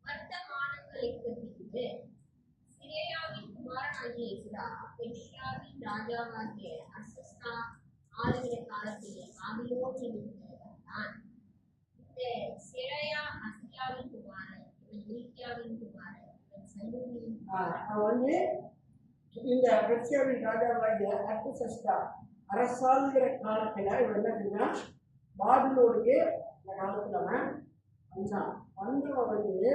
வர்த்தமானங்களுக்கு பின்பு சிரேயாவின் குமாரனாகிய எஸ்ரா பெர்சியாவின் ராஜாவாகிய அர்சஸ்தா ஆளுகிற காலத்திலே பாபிலோனில் இருந்தான். இந்த சிரேயா அசியாவின் குமாரன், இவன் இல்கியாவின் குமாரன், இவன் சல்லூமின் வந்து இந்த பெர்சியாவின் ராஜாவாகிய அர்சஸ்தா அரசாளுகிற காலத்துல இவன் என்ன செஞ்சா பாபிலோனுக்கு இந்த காலத்துல வந்தான். வந்தவன் வந்து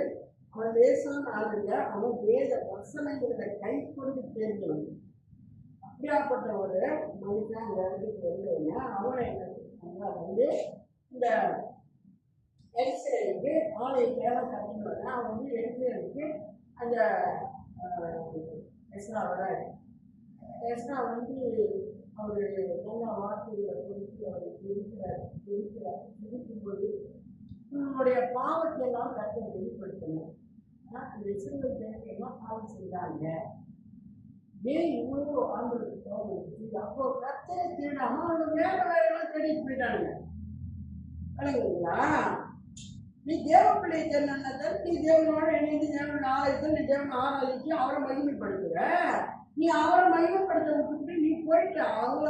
அவன் லேசான ஆளுங்க அவன் வேத வசனங்களை கை கொண்டு தேர்ந்தவன். அப்படியாப்பட்ட ஒரு மனுஷன் அந்த இடத்துக்கு வந்தவங்க அவனை என்ன வந்து இந்த எரிசலுக்கு ஆலயத்தை கட்டினவங்க அவன் வந்து எரிசலுக்கு அந்த எஸ்ரா வராது. எஸ்ரா வந்து அவர் நல்ல வார்த்தைகளை கொடுத்து அவர் இருக்கும்போது உங்களுடைய பாவத்தை எல்லாம் கற்று வெளிப்படுத்தணும். அந்த இஸ்ரவேல் ஜனங்கள் எல்லாம் பாவம் செஞ்சாங்க. ஏன் இவ்வளோ ஆண்களுக்கு கோபம் இருந்துச்சு? அப்போ கர்த்தரை தேடாம அவங்க வேலையெல்லாம் தேடிட்டு போயிட்டானுங்க. விளங்குங்களா? நீ தேவ பிள்ளை தேர்ந்தா நீ தேவனோட இணைந்து தேவன் ஆலயத்தில் நீ தேவன் ஆராதிச்சு அவரை மகிமைப்படுத்துற. நீ அவரை மகிமைப்படுத்த விட்டுட்டு நீ போயிட்டு அவங்கள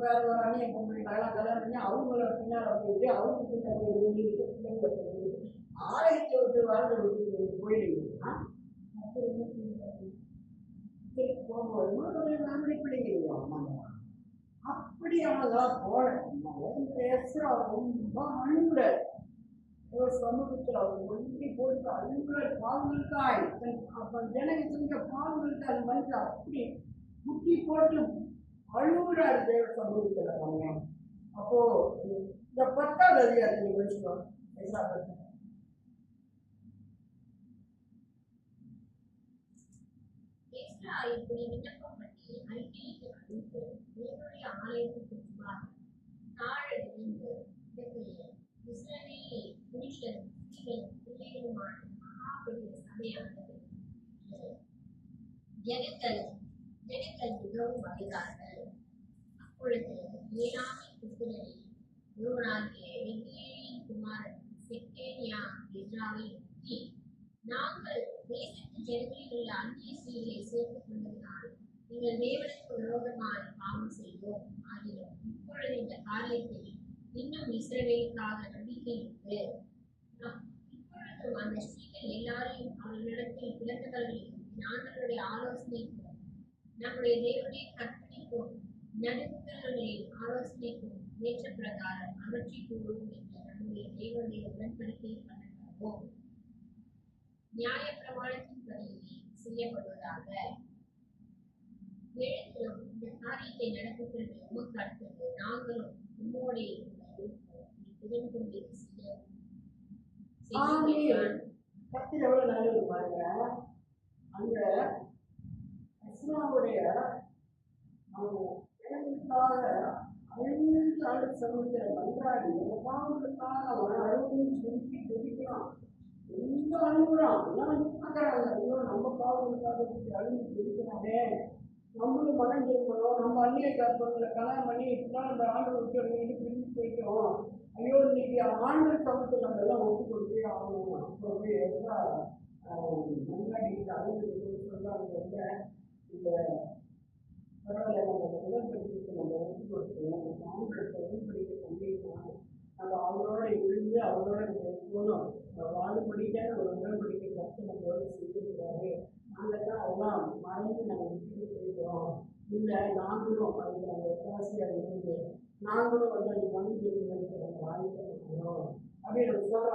வேற ஒரு அந்நிய பொம்பளைகளெல்லாம் கல்யாணம் பண்ணி அவங்கள பின்னால் போயிட்டு அவங்களுக்கு பிள்ளைங்களை ஆலயத்தை விட்டு வாழ்ந்து விட்டு போயிடுவீங்கன்னா அப்படி அவங்க போல ரொம்ப அழுகுற சமூகத்தில் அவங்க ஒன்றி போட்டு அழுகுற பாவங்களுக்காய் அப்ப ஜனங்க செஞ்ச பாவங்களுக்கு அது வந்து அப்படி முட்டி போட்டு அழுகுறாரு தேவ சமூகத்தில் அவங்க. அப்போ இந்த 10வது அதிகாரத்தில் படிச்சுக்கோங்க. இப்படி விண்ணப்பம் பண்ணி அறிக்கைக்கு அளித்து தேவனுடைய ஆலயத்துக்கு முன்பாக தாழ விழுந்து இஸ்ரவேல் புருஷரும் ஸ்திரீகளும் பிள்ளைகளுமான மகா பெரிய சபையானது ஜனங்கள் மிகவும் அழுதார்கள். அப்பொழுது ஏனாமின் புத்திரரில் ஒருவனாகிய எகியேலின் குமாரன் செக்கே எரேமியா எஸ்றாவை நோக்கி, நாங்கள் தேசத்து ஜனங்களில் உள்ள அந்நிய ஸ்திரீகளை சேர்த்துக் கொண்டதினால் நீங்கள் தேவனுக்கு விரோதமாய் பாவம் செய்தோம். ஆகிலும் இப்பொழுது இந்த காரியத்தில் இன்னும் இஸ்ரவேலுக்காக நம்பிக்கை உண்டு. இப்பொழுதும் அந்த ஸ்திரீகள் எல்லாரையும் அவர்களிடத்தில் பிறந்தவர்களையும் ஆண்டவருடைய ஆலோசனைக்கும் நம்முடைய தேவனுடைய கற்பனைக்கும் நடுத்தரர்களின் ஆலோசனைக்கும் ஏற்ற பிரகாரம் அகற்றி கூறுவோம் என்ற நம்முடைய தேவனுடைய உடன்படிக்கை பண்ணப்படுவோம். நியாய பிரமாணத்தின்படியே செய்யப்படுவதாக. எழுதிலும் இந்த காரியத்தை நடத்துகிறது உமக்கு அடுத்தது நாங்களும் உம்மோடே திறன் கொண்டு செய்ய கத்திர எவ்வளவு நல்லது பாருங்க. அந்த இஸ்லாமுடைய எனக்காக 5 ஆண்டு சமூகத்தை மன்றாடி பாவங்களுக்காக அவன் அழுவும் செலுத்தி தெரிவிக்கிறான். எந்த அழுகுறான் எல்லாம் பார்க்கறாங்க. ஐயோ நம்ம பாவங்களுக்காக அழுந்து தெரிவிக்கிறானே, நம்மளும் மனம் திரும்பணும், நம்ம அந்நிய கற்பங்களை கல்யாணம் பண்ணி இப்படிலாம் அந்த ஆண்டு விட்டு பிரிஞ்சு போயிட்டோம். ஐயோ இன்னைக்கு ஆண்டு சமூகத்தில் நம்ம எல்லாம் ஒப்பு கொடுத்தே ஆகணும். அப்போ போய் எல்லாம் மன்றாடிக்கிட்டு அழுது சொல்றாங்க. இந்த பரவாயில்ல, நம்ம உடன்படிக்கைக்கு நம்ம ஒப்பு கொடுத்தோம், நம்ம ஆண்களுக்கு உடன்படிக்கை பண்ணிருக்கோம், நம்ம அவங்களோட இருந்து அவங்களோட போகணும், வாழும்படிக்கான ஒரு உடன்படிக்கை கற்று நம்மளோட செஞ்சிருக்கிறாரு. நாங்கள் தான் அதெல்லாம் மறந்து நாங்கள் விட்டுட்டு போயிட்டோம். இல்லை நாங்களும் அதுக்கு அந்த காசியாக இருந்து நாங்களும் வந்து அது மனு நம்ம ஆயுதம் பண்ணுறோம் அப்படின்னு சொல்கிறோம். அதை வைக்கல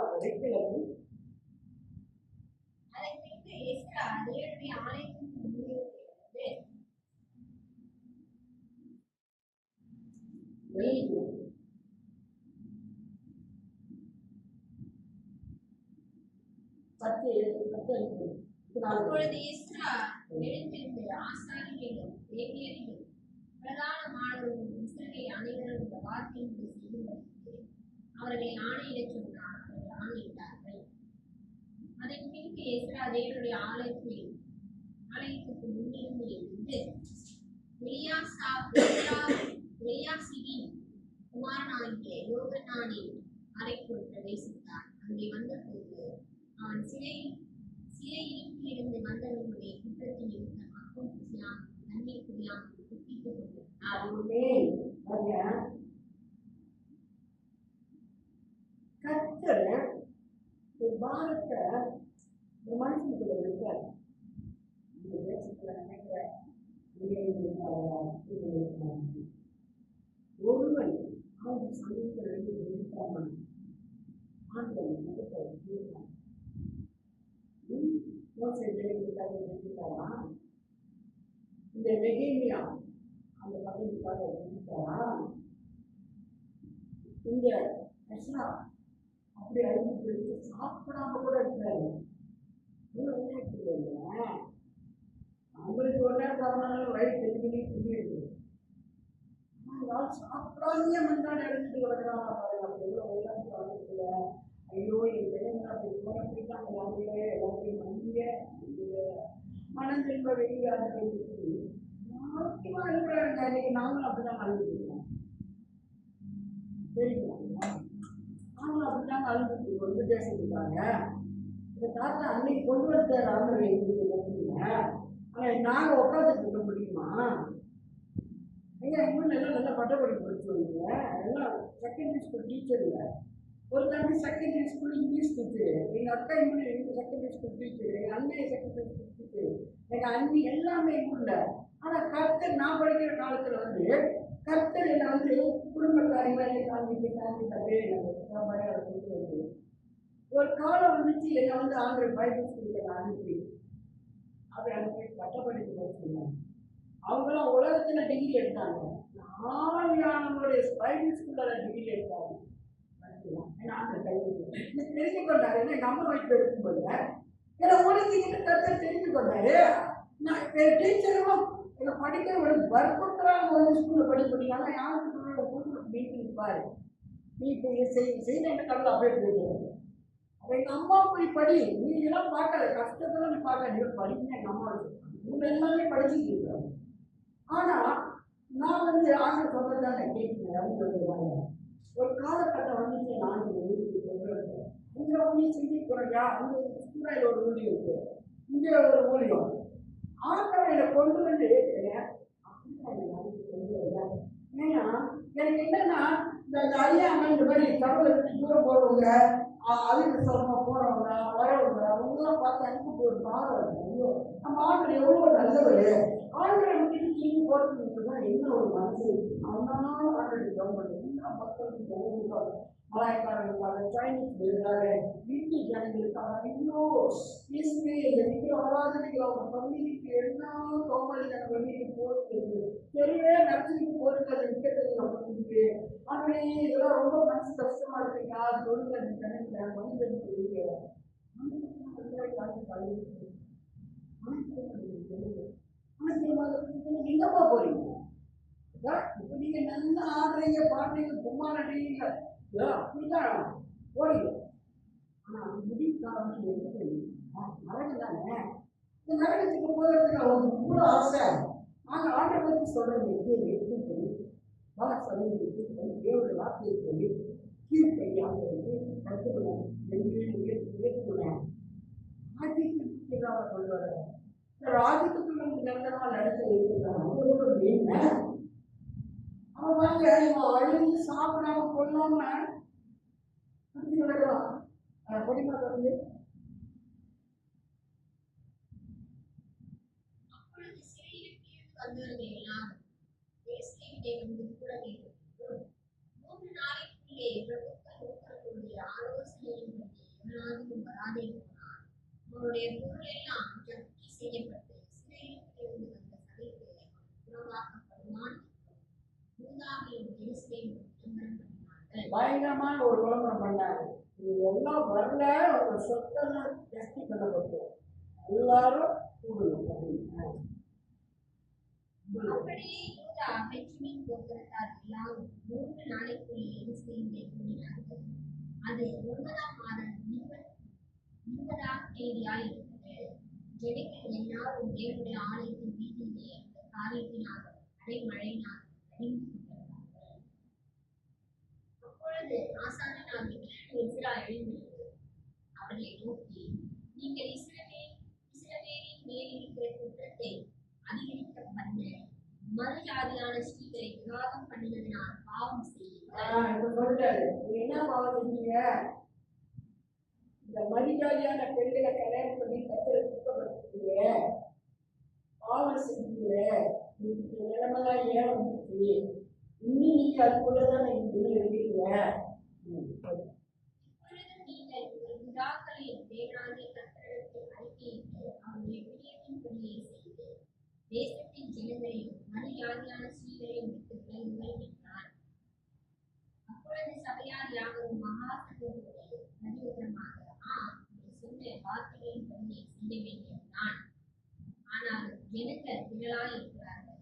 அப்பொழுது எஸ்றா எழுந்திருந்து ஆசாரியர்களும் லேவியர்களும் பிரதானமானவர்களும் இஸ்ரவேல் அனைவரும் இந்த வார்த்தையின்படி செய்யும்படிக்கு அவர்களை ஆணையிடச் சொன்னார். அவர்கள் ஆணையிட்டார்கள். அதன் பின்பு எஸ்றா தேவனுடைய ஆலயத்துக்கு முன்னிருந்து எழுந்து எலியாசிபின் குமாரனாகிய யோகனானின் அறைக்குள் பிரவேசித்தான். அங்கே வந்தபோது அவன் சிறையிலிருந்து வந்தவர்களுடைய குற்றத்தின் நிமித்தம் அப்பம் குடியாமல் தண்ணீர் குடியாமல் குட்டித்துக் கொண்டிருந்தான். கர்த்தர் ஒரு பாரத்தை ஒரு மனுஷனுக்குள்ள இருக்கார். இந்த தேசத்துல நினைக்கிற ஒருவன் அவங்க சமூகத்தில் இருந்து நிறுத்தாமல் ஆண்டவன் முகத்தை தீர்ந்தான். இந்த நெகேமியா அந்த பதவிக்காக நிறுத்தாரா? இந்த எஸ்ரா அப்படி அழிஞ்சு சாப்பிடாம கூட இருக்காரு. அவங்களுக்கு ஒரு நேரம் காரணம் வயிறு தெரிஞ்சு தெரியுது. சாப்பிடாமே மன்றாடி அடைஞ்சிட்டு கிடக்கிறாங்க பாருங்க. அப்படி எவ்வளவு எல்லாத்தையும் வாழ்ந்துருக்குல. ஐயோ என் பிள்ளைங்க அப்படி போயிட்டாங்க, வாங்கல எல்லாத்தையும் மன்னிங்க மனம் திரும்ப வெளியே முக்கியமா இருக்கிறாங்க. இன்னைக்கு நாங்களும் அப்படிதான் அழுதுருக்கோம். தெரியுங்களா? நாங்களும் அப்படிதான் அழுதுட்டு வந்து பேசிட்டுருக்காங்க. இந்த தாத்தா அன்னைக்கு கொண்டு வந்தார் ஆண்கள் எங்களுக்கு. ஆனால் நாங்கள் உட்காந்துட்டு இருக்க முடியுமா? எங்கள் ஊரில் எல்லாம் நல்லா பட்டப்படிப்பு படிச்சுருவீங்க. எல்லாம் செகண்டரி ஸ்கூல் டீச்சர் இல்லை. ஒரு தம்பி செகண்டரி ஸ்கூல் இங்கிலீஷ் டீச்சரு, எங்கள் அக்கா எங்கள் செகண்டரி ஸ்கூல் டீச்சரு, எங்கள் அண்ணன் செகண்டரி ஸ்கூல் டீச்சரு, எங்கள் அண்ணி எல்லாமே ஊரில். ஆனால் கர்த்தர் நான் படிக்கிற காலத்தில் வந்து கர்த்தர் என்னை வந்து குடும்ப காரியங்களை காமிக்கிட்டே எனக்கு கொண்டு வந்து ஒரு காலம் வந்துச்சு. என்னை வந்து ஆங்கில பைபிள் ஸ்கூலில் நான் அனுப்பி அப்படி அனுப்பி பட்டப்படிப்பு படிச்சுருந்தேன். அவங்களாம் உலகத்தில் டிகிரி எடுத்தாங்க. ஆவியானவங்களுடைய பைபிள் ஸ்கூலில் டிகிரி எடுத்தாங்க. தெரிஞ்சு கொண்டாரு. எங்கள் அம்மா வீட்டில் இருக்கும்போது என்னை உலகிட்டு கருத்தை தெரிஞ்சு கொண்டாரு. நான் டீச்சரும் என்னை படிக்க ஒரு வற்புறுத்தலாக ஒரு ஸ்கூலில் படிப்பீங்கன்னா யாருக்கு வீட்டு நிற்பாரு. நீ இப்போ இதை செய்த கடவுள் அப்படியே போயிடுறது. அப்போ எங்கள் அம்மா போய் படி, நீ இதெல்லாம் பார்க்காத, கஷ்டத்தெல்லாம் நீ பார்க்காது, படிக்கணும். எங்கள் அம்மா இவங்க எல்லாமே படிச்சுட்டு இருக்காங்க. ஆனால் நான் வந்து ஆண்டு சொன்னதான் கேட்கிறேன். ஒரு காலகட்டம் வந்துச்சு. நான் வீட்டுக்கு சொல்கிறேன், சொன்னா அங்கே சூறாயில் ஒரு ஊழியம் இருக்கு, இங்கே ஒரு ஊழியம். ஆண்டவரை கொண்டு வந்து ஏன்னா எனக்கு என்னன்னா இந்த அறியாம இந்த மாதிரி கடவுளை விட்டு தூரம் போறவங்க, அதுக்கு சொல்ல போறவங்க வரவங்க அவங்கெல்லாம் பார்த்து அனுப்பிட்டு ஒரு பாடம். ஐயோ நம்ம ஆண்டர் எவ்வளவு நல்லவர், ஆண்டரை விட்டுட்டு திரும்பி போறதுக்கு தான் என்ன ஒரு மனசு. அதனால ஆண்டரை கவர்மெண்ட் எல்லா மக்களுக்கும் ஜனங்களுக்காக, மலாய்க்காரங்களுக்காக, சைனீஸ்களுக்காக, இந்திய ஜனங்களுக்காக, ஐயோ இயேசுவே இருக்கிற ஆராதனைகள் அவங்க பள்ளிக்கு என்ன கோமாளி நம்ம வெளியிட்டு போட்டு தெரியவே நடத்திட்டு போட்டு அதை விற்கிறது நம்ம வந்துட்டு ஆகவே இதெல்லாம் ரொம்ப மனசு கஷ்டமா இருக்குங்க. சொல்லுங்க அந்த கணக்கில் மனிதனுக்கு இருக்கு எங்கப்பா போறீங்க? இப்ப நீங்க நல்லா ஆடுறீங்க, பாடுறீங்க, சும்மா நடுறீங்க, அப்படிதான் போறீங்க. ஆனா முடிவு காரணம் நரகம் தானே. இந்த நரகத்துக்கு போகிறதுக்கு அவங்களுக்கு கூட ஆசை. நாங்க ஆண்டை பற்றி சொல்றது எப்படி தேவருடைய வார்த்தையை சொல்லி கீழ்ப்படி ஆகிறது கற்றுக்கணும் என்று ஏற்றுக்கணும். ஆதிக்கத்துக்கு சொல்லுவாரு, ஆதிக்கத்துக்கு நமக்கு நிரந்தரமா நடத்த இருக்கிறாங்க. அவன் வாங்க இவன் அழுது சாப்பிடாம கொள்ளாம புரிஞ்சு கிடக்கலாம். பொடிமா வந்து அவருடைய பொருள் எல்லாம் ஜப்தி செய்யப்பட்டு சிறையிலிருந்து வந்த சபைக்கு புறவாக்கப்படுவான். பயங்கரமான ஒரு விளம்பரம் பண்ணாரு. இது எல்லாம் வரல, ஒரு சொத்தெல்லாம் ஜப்தி பண்ணப்பட்டோம், எல்லாரும் கூடணும் அப்படின்னு. அப்படியே யூதா பென்ஜமின் கோத்திரத்தார் எல்லாம் 3 நாளைக்குள்ளே எருசலேமிலே கூடினார்கள். அது 9ஆம் மாதம் 20ஆம் தேதியாயிருந்தது. ஜனங்கள் எல்லாரும் தேவனுடைய ஆலயத்தின் வீதியிலே அந்த காரியத்தினால் அடைமழையினால் அழிந்து கொண்டிருந்தார்கள். அப்பொழுது ஆசாரியனாகிய எஸ்றா எழுந்திருந்து அவர்களை நோக்கி, நீங்கள் இஸ்ரவேலின் மேல் இருக்கிற குற்றத்தை அதிகரிக்க பண்ண மறுஜாதியான ஸ்ரீகளை விவாதம் பண்ணினதினால் பாவம் செய்யுங்கள். என்ன பாவம் செஞ்சீங்க? இந்த மறுஜாதியான பெண்களை கல்யாணம் பண்ணி கத்திர சுத்தப்படுத்துறீங்க, பாவம் செஞ்சீங்க. நிலைமைதான் ஏன் வந்துச்சு? இன்னும் நீங்க அதுக்குள்ளதான் நீங்க இருக்கீங்க. நீங்கள் உங்கள் பிதாக்களின் தேவனாகிய கர்த்தருக்கு அறிக்கையிட்டு அவருடைய பிரியத்தின்படியே செய்து தேசத்தின் ஜனங்களையும் மறுஜாதியான ஸ்ரீகளையும் விட்டு விலகுங்கள் என்றார். அப்பொழுது சபையார் யாவரும் மகா சங்கத்தோடு பிரதியுத்தரமாக, சொன்ன வார்த்தைகளின்படியே செய்ய வேண்டியதுதான். ஆனால் ஜனங்கள் திரளாய் இருக்கிறார்கள்,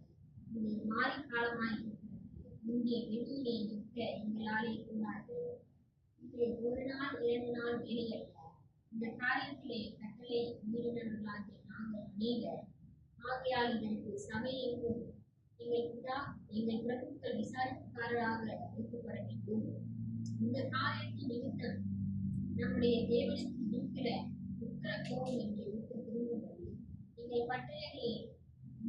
இது மாறி காலமாய் இருக்கிறது, இங்கே வெளியிலே நிற்க எங்களாலே கூடாது. இது 1 நாள் 2 நாள் வேலையல்ல. இந்த காரியத்திலே கட்டளை மீறினவர்களாகிய நாங்கள் அநேகர். ஆகையால் இதற்கு சபை எங்கும் எங்கள் பிரபுக்கள் விசாரிப்புக்காரராக வைக்கப்பட வேண்டும். இந்த காரியத்தின் நிமித்தம் நம்முடைய தேவனுக்கு இருக்கிற உத்தர கோபம் என்று விட்டு திரும்பும்படி எங்கள் பட்டணங்களில்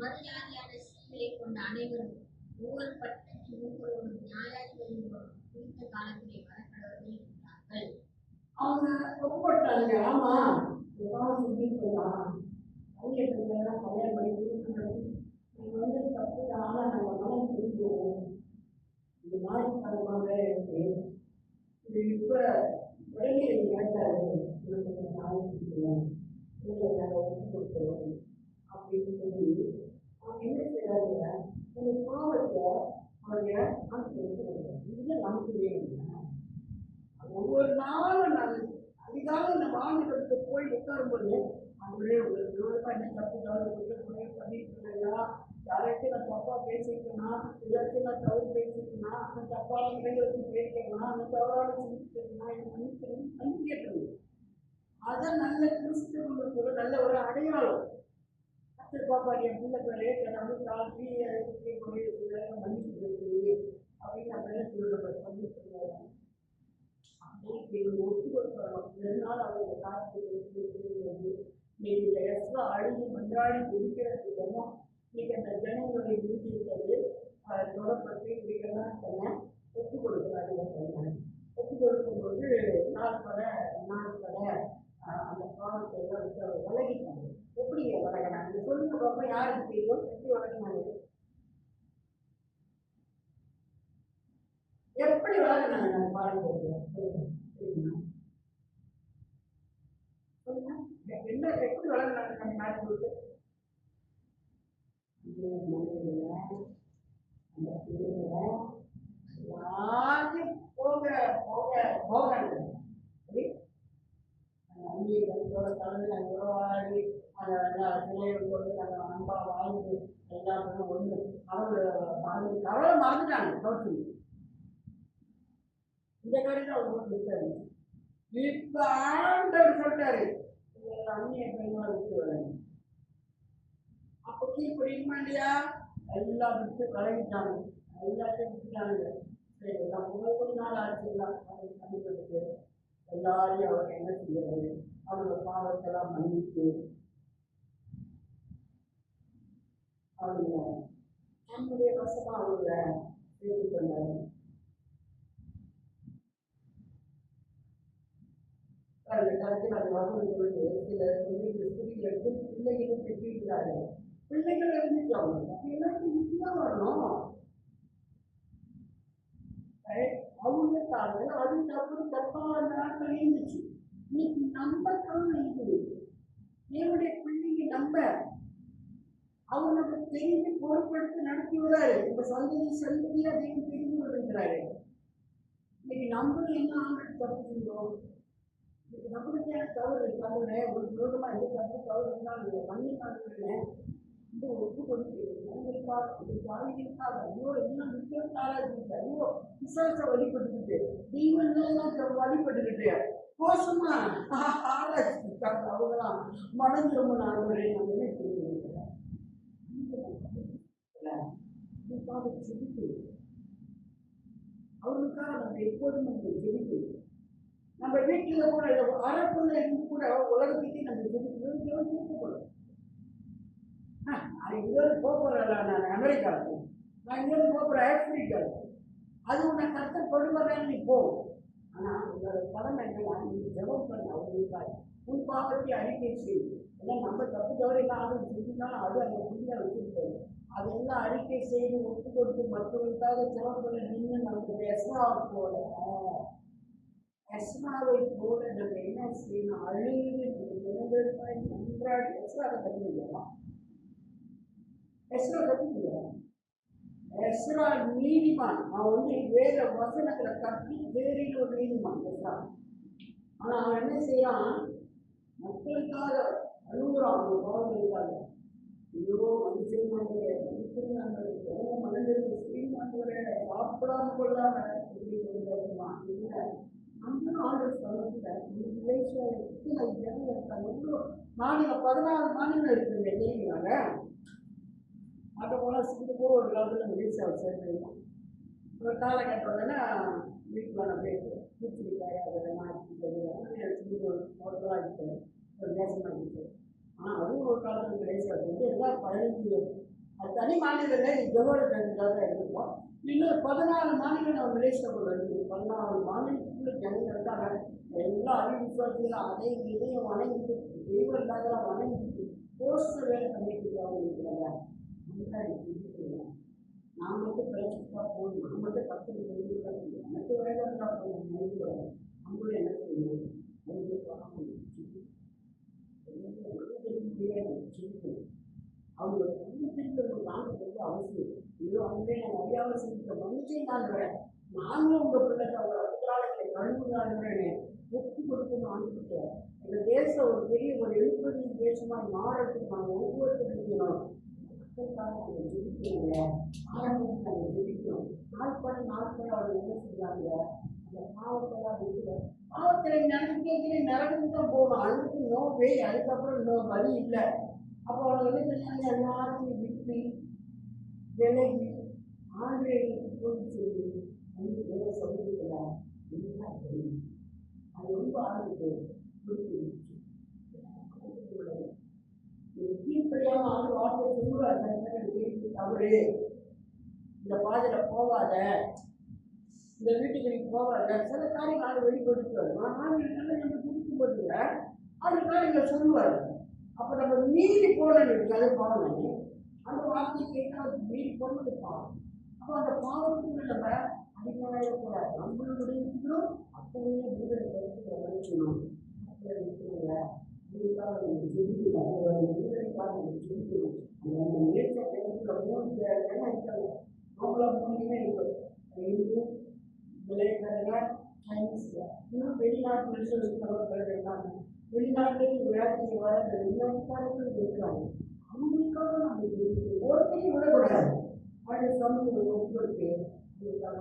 மறுஜாதியான ஸ்ரீகளை கொண்ட அனைவரும் ஒவ்வொரு பட்டணத்தின் மூவரோடும் நியாயாதிபதிகளோடும் குறித்த காலத்திலே வரக்கடவர்கள் என்றார்கள். அவங்க ஒப்புப்பட்டாங்க. ஆமா, கல்யாணம் பண்ணி வந்து தப்பு தான், நம்ம மனம் திரும்புவோம், இது மாதிரி தரமாக இருக்கு, இது இப்ப உடனே கேட்டாரு ஒப்பு கொடுத்தோம் அப்படின்னு சொல்லி அவங்க என்ன செய்யறாங்க, அந்த பாவத்தை அவங்க இதுதான் நமக்கு வேணும். ஒவ்வொரு நாளும் நான் அதிகாலை நம்ம ஆண்டுகளுக்கு போய் உட்காரும்போது அவங்களே உங்களுக்கு என்ன தப்பு பண்ணிருக்கா, யாராச்சும் நான் தப்பா பேசிக்கணும், எல்லாத்தையும் நான் தவறு பேசிக்கணும், நான் தப்பான இடங்களுக்கு பேசிக்கணும், அந்த தவறான சிந்திக்கணும், இது மன்னிக்கணும் மன்னிக்கணும். அதான் நல்ல கிறிஸ்தவங்களுக்கு ஒரு நல்ல ஒரு அடையாளம். பாப்பா என் பிள்ளை பேரே வந்து தாழ்த்தி மன்னிச்சு அப்படின்னு நம்ம என்ன சொல்லுறோம். ஒத்து கொடுக்கணும். 2 நாள் அவங்க காத்து இன்னைக்கு எக்ஸ்ட்ரா அழுகி மன்றாடி குடிக்கிறது இல்லைன்னா இன்னைக்கு அந்த ஜனங்களை இருக்கிறது தொடர்பட்டு இப்படிக்கெல்லாம் சொன்னேன். ஒப்பு கொடுக்கிறாரு சொன்னேன். ஒப்பு கொடுக்கும்போது நாள் பட அந்த பாவத்தை எல்லாம் விட்டு விலகிட்டாங்க. எப்படி விலகினாங்க சொல்லுங்க பாப்பா, யாருக்கு தெரியும் எப்படி விலகினாங்க? எப்படி விலகினாங்க? நான் பாருங்க தெரியுமா? சொல்லுங்க என்ன எப்படி விலகினாங்க? நம்ம நாட்டு போட்டு போக போக போக அந்நியர்களோட கலந்து நாங்கள் உறவாடி அந்த சிலையோடு நாங்கள் அன்பா வாழ்ந்து எல்லாருமே ஒன்று அவங்க கவலை மறந்துட்டாங்க. கௌசி இந்த காரியத்தை அவங்க இருக்காரு. இப்ப ஆண்டவர் சொல்லிட்டாரு அந்நிய பெண்களை விட்டு விளையாடு. அப்போ கீழ்படியுமா இல்லையா? எல்லாம் விட்டு விளையிட்டாங்க, எல்லாத்தையும் விட்டுட்டாங்க. சரி எல்லாம் கொஞ்ச நாள் ஆச்சுலாம் கண்டுபிடிச்சு எல்லாரையும் அவர் என்ன செய்யறது? அவரோட பாவத்தெல்லாம் மன்னித்து அவங்க நம்முடைய வசமா அவங்க சேர்த்து கொண்டாரு. அந்த கருத்தில் அந்த வசனங்களுக்கு சில ஸ்திரீகளுக்கு பிள்ளைகளும் பெற்றிருக்கிறார்கள். பிள்ளைகள் இருந்துட்டோம் எல்லாத்தையும் விட்டுதான் வரணும். அவங்க காரணம் அதுக்கப்புறம் தப்பான நாட்கள் இருந்துச்சு. இன்னைக்கு நம்ம காலம் இது என்னுடைய பிள்ளைங்க நம்ம அவங்க நம்ம தெரிந்து பொருட்படுத்தி நடத்தி விடாரு. இப்ப சந்ததியா அதையும் தெரிந்து வருகிறாரு. இன்னைக்கு நம்மளும் என்ன ஆண்டு தப்பு செஞ்சோம்? இன்னைக்கு நம்மளுக்கு தவறு தவறு ஒரு விரோதமா எந்த தவறு இருந்தாலும் மன்னிக்காங்க இந்த ஒப்பு கொடுத்து அவங்களுக்காக ஐயோ எல்லாம் விட்டு ஐயோ விசுவாச வழிபட்டுக்கிட்டு தீவன்லாம் வழிபட்டுக்கிட்டு கோஷமா ஆராய்ச்சிருக்காங்க. அவங்களாம் மடங்கு ரொம்ப நாள் நம்ம என்ன செய்யணும்? ஜெபிக்கணும். அவங்களுக்காக நம்ம எப்போதும் நம்ம ஜெபிக்கணும். நம்ம வீட்டில் கூட அரப்புல இருந்து கூட உலகத்துக்கே நம்ம ஜெபிக்கணும். கேட்கப்படும். அது இங்கேருந்து போகிறல நான் அமெரிக்காவுக்கு, நான் இங்கேருந்து போகிறேன் ஆப்பிரிக்காவுக்கு. அது உன்னை கருத்தை கொடுவதான்னு நீ போ. ஆனால் உங்களோட படம் என்னன்னா நீ ஜெபம் பண்ண அவங்களுக்காக உன் பாவத்தை அறிக்கை செய்யும். ஏன்னா நம்ம தப்பு தவறு எல்லாம் ஆளும் செஞ்சுனாலும் அது அந்த புதியாக வச்சுருக்கோம். அதெல்லாம் அறிக்கை செய்து ஒப்பு கொடுத்து மற்றவர்களுக்காக ஜெபம் பண்ண நின்று நமக்கு எஸ்மாவை போல நம்ம என்ன செய்யணும்? அழுது நிலங்களுக்காய் நன்றாடி எஸ்ராவை கற்றுக்கலாம். எஸ்ரா நீதிமான். அவன் வேற வசனத்துல கட்டி வேறில் ஒரு நீதிமான் எஸ்ரா. ஆனா அவன் என்ன செய்யறான்? மக்களுக்காக அழுகுறான். அவங்க பாவங்களுக்காக ஐயோ வந்து செய்யமாட்டே மனதிற்கு செய்யமாட்டவரே சாப்பிடாம கொள்ளாம இப்படி சொல்லுவான். நம்மளும் ஆர்டர் சொல்லல மலேசியா எத்தனை ஜனங்க இருக்காங்க. எவ்வளோ மாநிலம் 14 மாநிலம் இருக்குங்க தெரியுங்களாங்க. அப்போ போனால் சிங்கப்பூர் ஒரு காலத்தில் மலேசியாவை சேர்ந்துருக்கோம். ஒரு காலகட்டம்னா வீட்டில் நம்ம பூச்சிக்காய் அதில் மாற்றி சிங்கப்பூர் மோட்டலாக இருக்குது, ஒரு தேசமாக இருக்குது. ஆனால் அதுவும் ஒரு காலத்தில் மலேசியா வந்து எல்லாம் 15 அது தனி மாநிலத்தில் ஜோஹர் தான் இருந்தோம். இன்னும் 14 மாநிலம் நம்ம மலேசியாவுக்குள்ள இருக்குது. 14 மாநிலத்துக்குள்ள ஜனங்க இருக்காங்க. எல்லா அறிவிசுவாசிகளும் அதையும் இதையும் வணங்கிட்டு தெய்வத்தாகலாம் வணங்கிட்டு போஸ்டர் வேலை பண்ணிட்டு இருக்கிறாங்க. நான் மட்டும் பிரச்சனை போகணும், நான் மட்டும் கற்று எனக்கு வேலை இருந்தால் போகணும் நினைக்கூடாது. நம்மளும் என்ன செய்யணும்? அவங்களோட மன்னிப்பு வாங்குறது அவசியம். ஐயோ அவங்களே நான் அறியாமல் செஞ்ச மன்னிச்சே நாங்கள் நாங்களும் உங்கள் பிள்ளைக்கு அவங்க அதிகாரத்தை கழுவுறாங்கன்னு ஒப்பு கொடுக்கணும். ஆண்டுகிட்ட எங்கள் தேசம் ஒரு பெரிய ஒரு எழுப்பதி தேசமாக மாறத்துக்கு நாங்கள் ஒவ்வொருத்தரும் இருக்கணும். மக்களுக்காக நாங்கள் ஜெபிக்கிறோங்க. ஆரம்பத்துக்கு நாங்கள் ஜெபிக்கிறோம். நாட்கள் அவங்க என்ன செஞ்சாங்க? அந்த பாவத்தெல்லாம் விட்டு பாவத்தில் நினைக்கிறே நிறந்து தான் போகணும். அதுக்கு நோ வே, அதுக்கப்புறம் இன்னும் வழி இல்லை. அப்போ அவங்க என்ன செஞ்சாங்க? எல்லாத்தையும் விட்டு விலகி ஆண்களுக்கு போய் சொல்லி அந்த சமூகத்தில் எல்லாம் தெரியும். ரொம்ப ஆளுக்கு கீழ்படியாம ஆண்டு வார்த்தை சொல்லுவாரு, அவரு இந்த பாதையில போகாத, இந்த வீட்டுக்கு நீங்க போகாத, சில காரியங்கள் ஆண்டு வெளிப்படுத்துவார். நான் நம்ம திருப்பி போட்டுங்க அந்த காரியங்களை சொல்லுவாரு. அப்ப நம்ம மீறி போனது அது பாவம். அந்த வார்த்தை கேட்க மீறி போனது பாவம். அப்போ அந்த பாவத்துக்கு நம்ம அடிமையாக கூடாது. நம்மளுடைய இருக்கணும், அப்படியே விடுதலை கருத்துக்களை வலிக்கணும். வெளிநாட்டு வெளிநாட்டில் வேலைக்கு வர வெளிநாட்டுக்காரர்கள் இருக்கிறாங்க. அவங்களுக்காக நம்ம ஒருத்தையும் விடக்கூடாது. அது சமூக ஒப்புக்கு எப்பயோ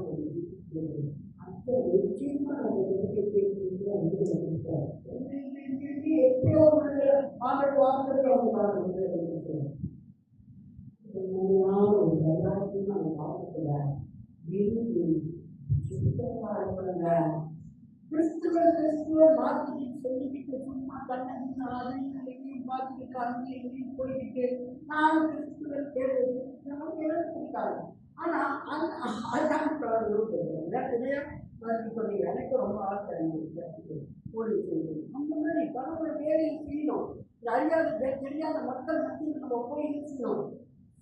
கிறிஸ்துவர் மார்க்கெட்டிங் சொல்லிக்கிட்டு சும்மா கண்ணகின்னு அதையும் பார்த்துக்கிட்டு அங்கேயும் இங்கேயும் போய்கிட்டு நானும் கிறிஸ்துவர் தேர்வு நமக்கு எல்லாம் பிடிக்காது. ஆனா அதுதான் சொன்னீங்க, எனக்கு ரொம்ப ஆசை போலி செய்யணும். அந்த மாதிரி பல வேலையை செய்யணும். அறியாத தெரியாத மக்கள் மத்தியில் நம்ம போய் செய்யணும்.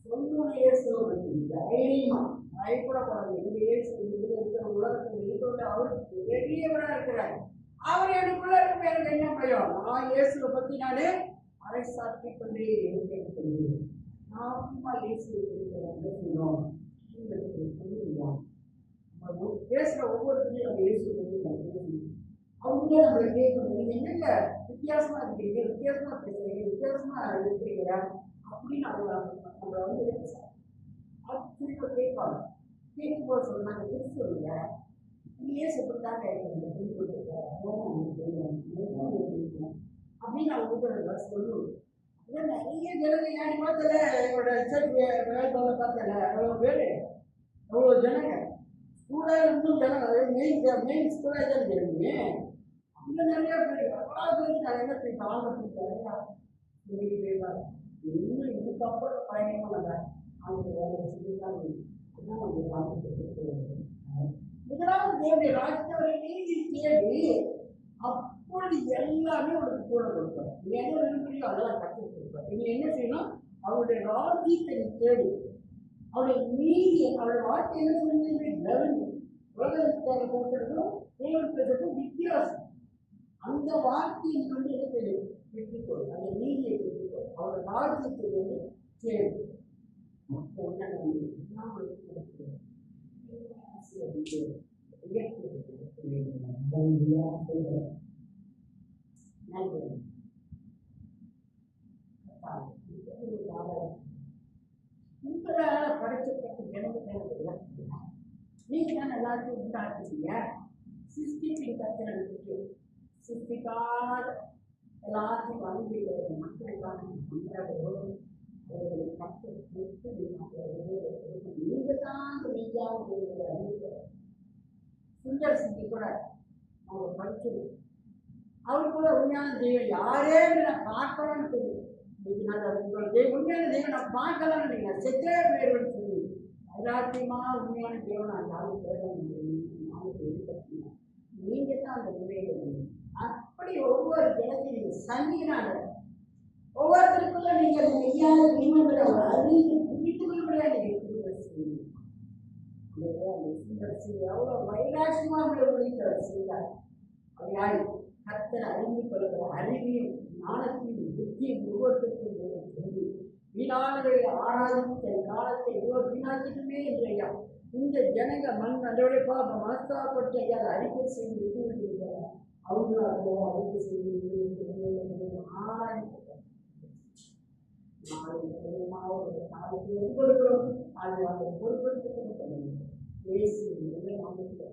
சொல்லணும் இயேசுவன் தைரியமா பயப்படக்கூடாது. எங்க இயேசு இருக்கிற உலகத்தில் இருக்கிற அவருக்கு பெரியவராக இருக்கிறார். அவர் எனக்குள்ள இருக்க எனக்கு என்ன பயம்? நான் இயேசுவை பத்தி நானே அரைசாற்றி கொண்டே இருக்கிறேன். நாம இயேசுவை செய்யணும். பேசுற ஒவ்வொருத்தரையும் நம்ம இயேசுவை பத்தி பேசணும். அவங்களே நம்மளை கேட்கணும், நீங்க என்னங்க வித்தியாசமா இருக்கிறீங்க, வித்தியாசமா பேசுறீங்க, வித்தியாசமா இருக்கிறீங்க அப்படின்னு நம்மளை திரும்ப கேட்பாங்க. கேட்கும்போது சொன்னாங்க, திருப்பி சொல்லுங்க, நீங்களே சொல்லிட்டாங்க அப்படின்னு அவங்க கூட சொல்லுவோம். நிறைய ஜனங்க ஏன் பார்த்தல, என்னோட வேலை பார்த்தல எவ்வளோ பேர், எவ்வளோ ஜனங்க ஸ்கூலாக இருந்தும் ஜனங்க மெயின் ஸ்கூலாக தான் தெரியுமே. அங்கே நிறைய பேர் எவ்வளோ பேருக்கு நான் என்ன போய் ஆரம்பிச்சு இன்னும் இதுக்கப்புறம் பயணமாக அவங்க வேலை செஞ்சுதான் முதலாவது தேவைய ராஜ்யத்தை நீதி தேடி அப்பொழுது எல்லாமே உனக்கு கூட கொடுப்பார். நீ என்ன விரும்புறியோ அதெல்லாம் கற்றுக் கொடுப்பார். நீ என்ன செய்யணும்? அவருடைய ராஜ்யத்தை நீ தேடி அவருடைய நீதியை அவருடைய வாழ்க்கை என்ன சொல்லுங்க உலகத்துக்காக பேசுறதும் தேவன் பேசுறதும் வித்தியாசம். அந்த வார்த்தையை நீ என்ன செய்யும்? பெற்றுக்கொள். அந்த நீதியை பெற்றுக்கொள். அவருடைய ராஜ்யத்தை தேடி உங்களால படைக்கப்பட்ட ஜனத்தை நீங்க தான் எல்லாத்தையும் உண்டாக்குறீங்க. சிருஷ்டிப்பின் கத்தனை விட்டு சிருஷ்டிக்காத எல்லாத்தையும் அனுப்பிக்கிற மக்களுக்கான கொண்டாடுவோம். அவர்களை கற்று நீங்க தான் சுந்தர் சிங்கி கூட அவங்க படிச்சிருக்கோம். அவரு கூட உண்மையான தெய்வம் யாரே நான் பார்க்கலான்னு தெரியும். இன்னைக்கு நான் உங்களுடைய உண்மையான தெய்வம் நான் பார்க்கலான்னு நீங்க செத்தே பேருன்னு சொல்லி எல்லாத்தையுமா உண்மையான தெய்வம் நான் யாரும் வெளிப்படுத்தினேன். நீங்க தான் அந்த உண்மையை அப்படி ஒவ்வொரு ஜனத்தையும் நீங்க சங்கினால ஒவ்வொருத்தருக்குள்ள நீங்க மெய்யான தெய்வங்களை ஒரு அறிந்து புரிந்து கொள்வதா நீங்க எவ்வளோ வைராட்சியமா உங்களை முடித்தவர் செய்தார். அவர் யாரு? கர்த்தரை அறிந்து கொள்கிற அறிவையும் ஞானத்தையும் புத்தியும் உருவத்திற்கும் சொல்லி வீணானதை ஆராய்ச்சி காலத்தை வீணாக்கிட்டுமே இல்லையா? இந்த ஜனங்க மண் அதோட மனஸ்தாப்பட்டு ஐயா அறிக்கை செய்து விட்டுவிட்டு அவங்களும் அதோட அறிக்கை செய்து ஆராய்ச்சி கொடுக்கிறோம். அதை அதை பொருட்படுத்த பேசி நாமத்தை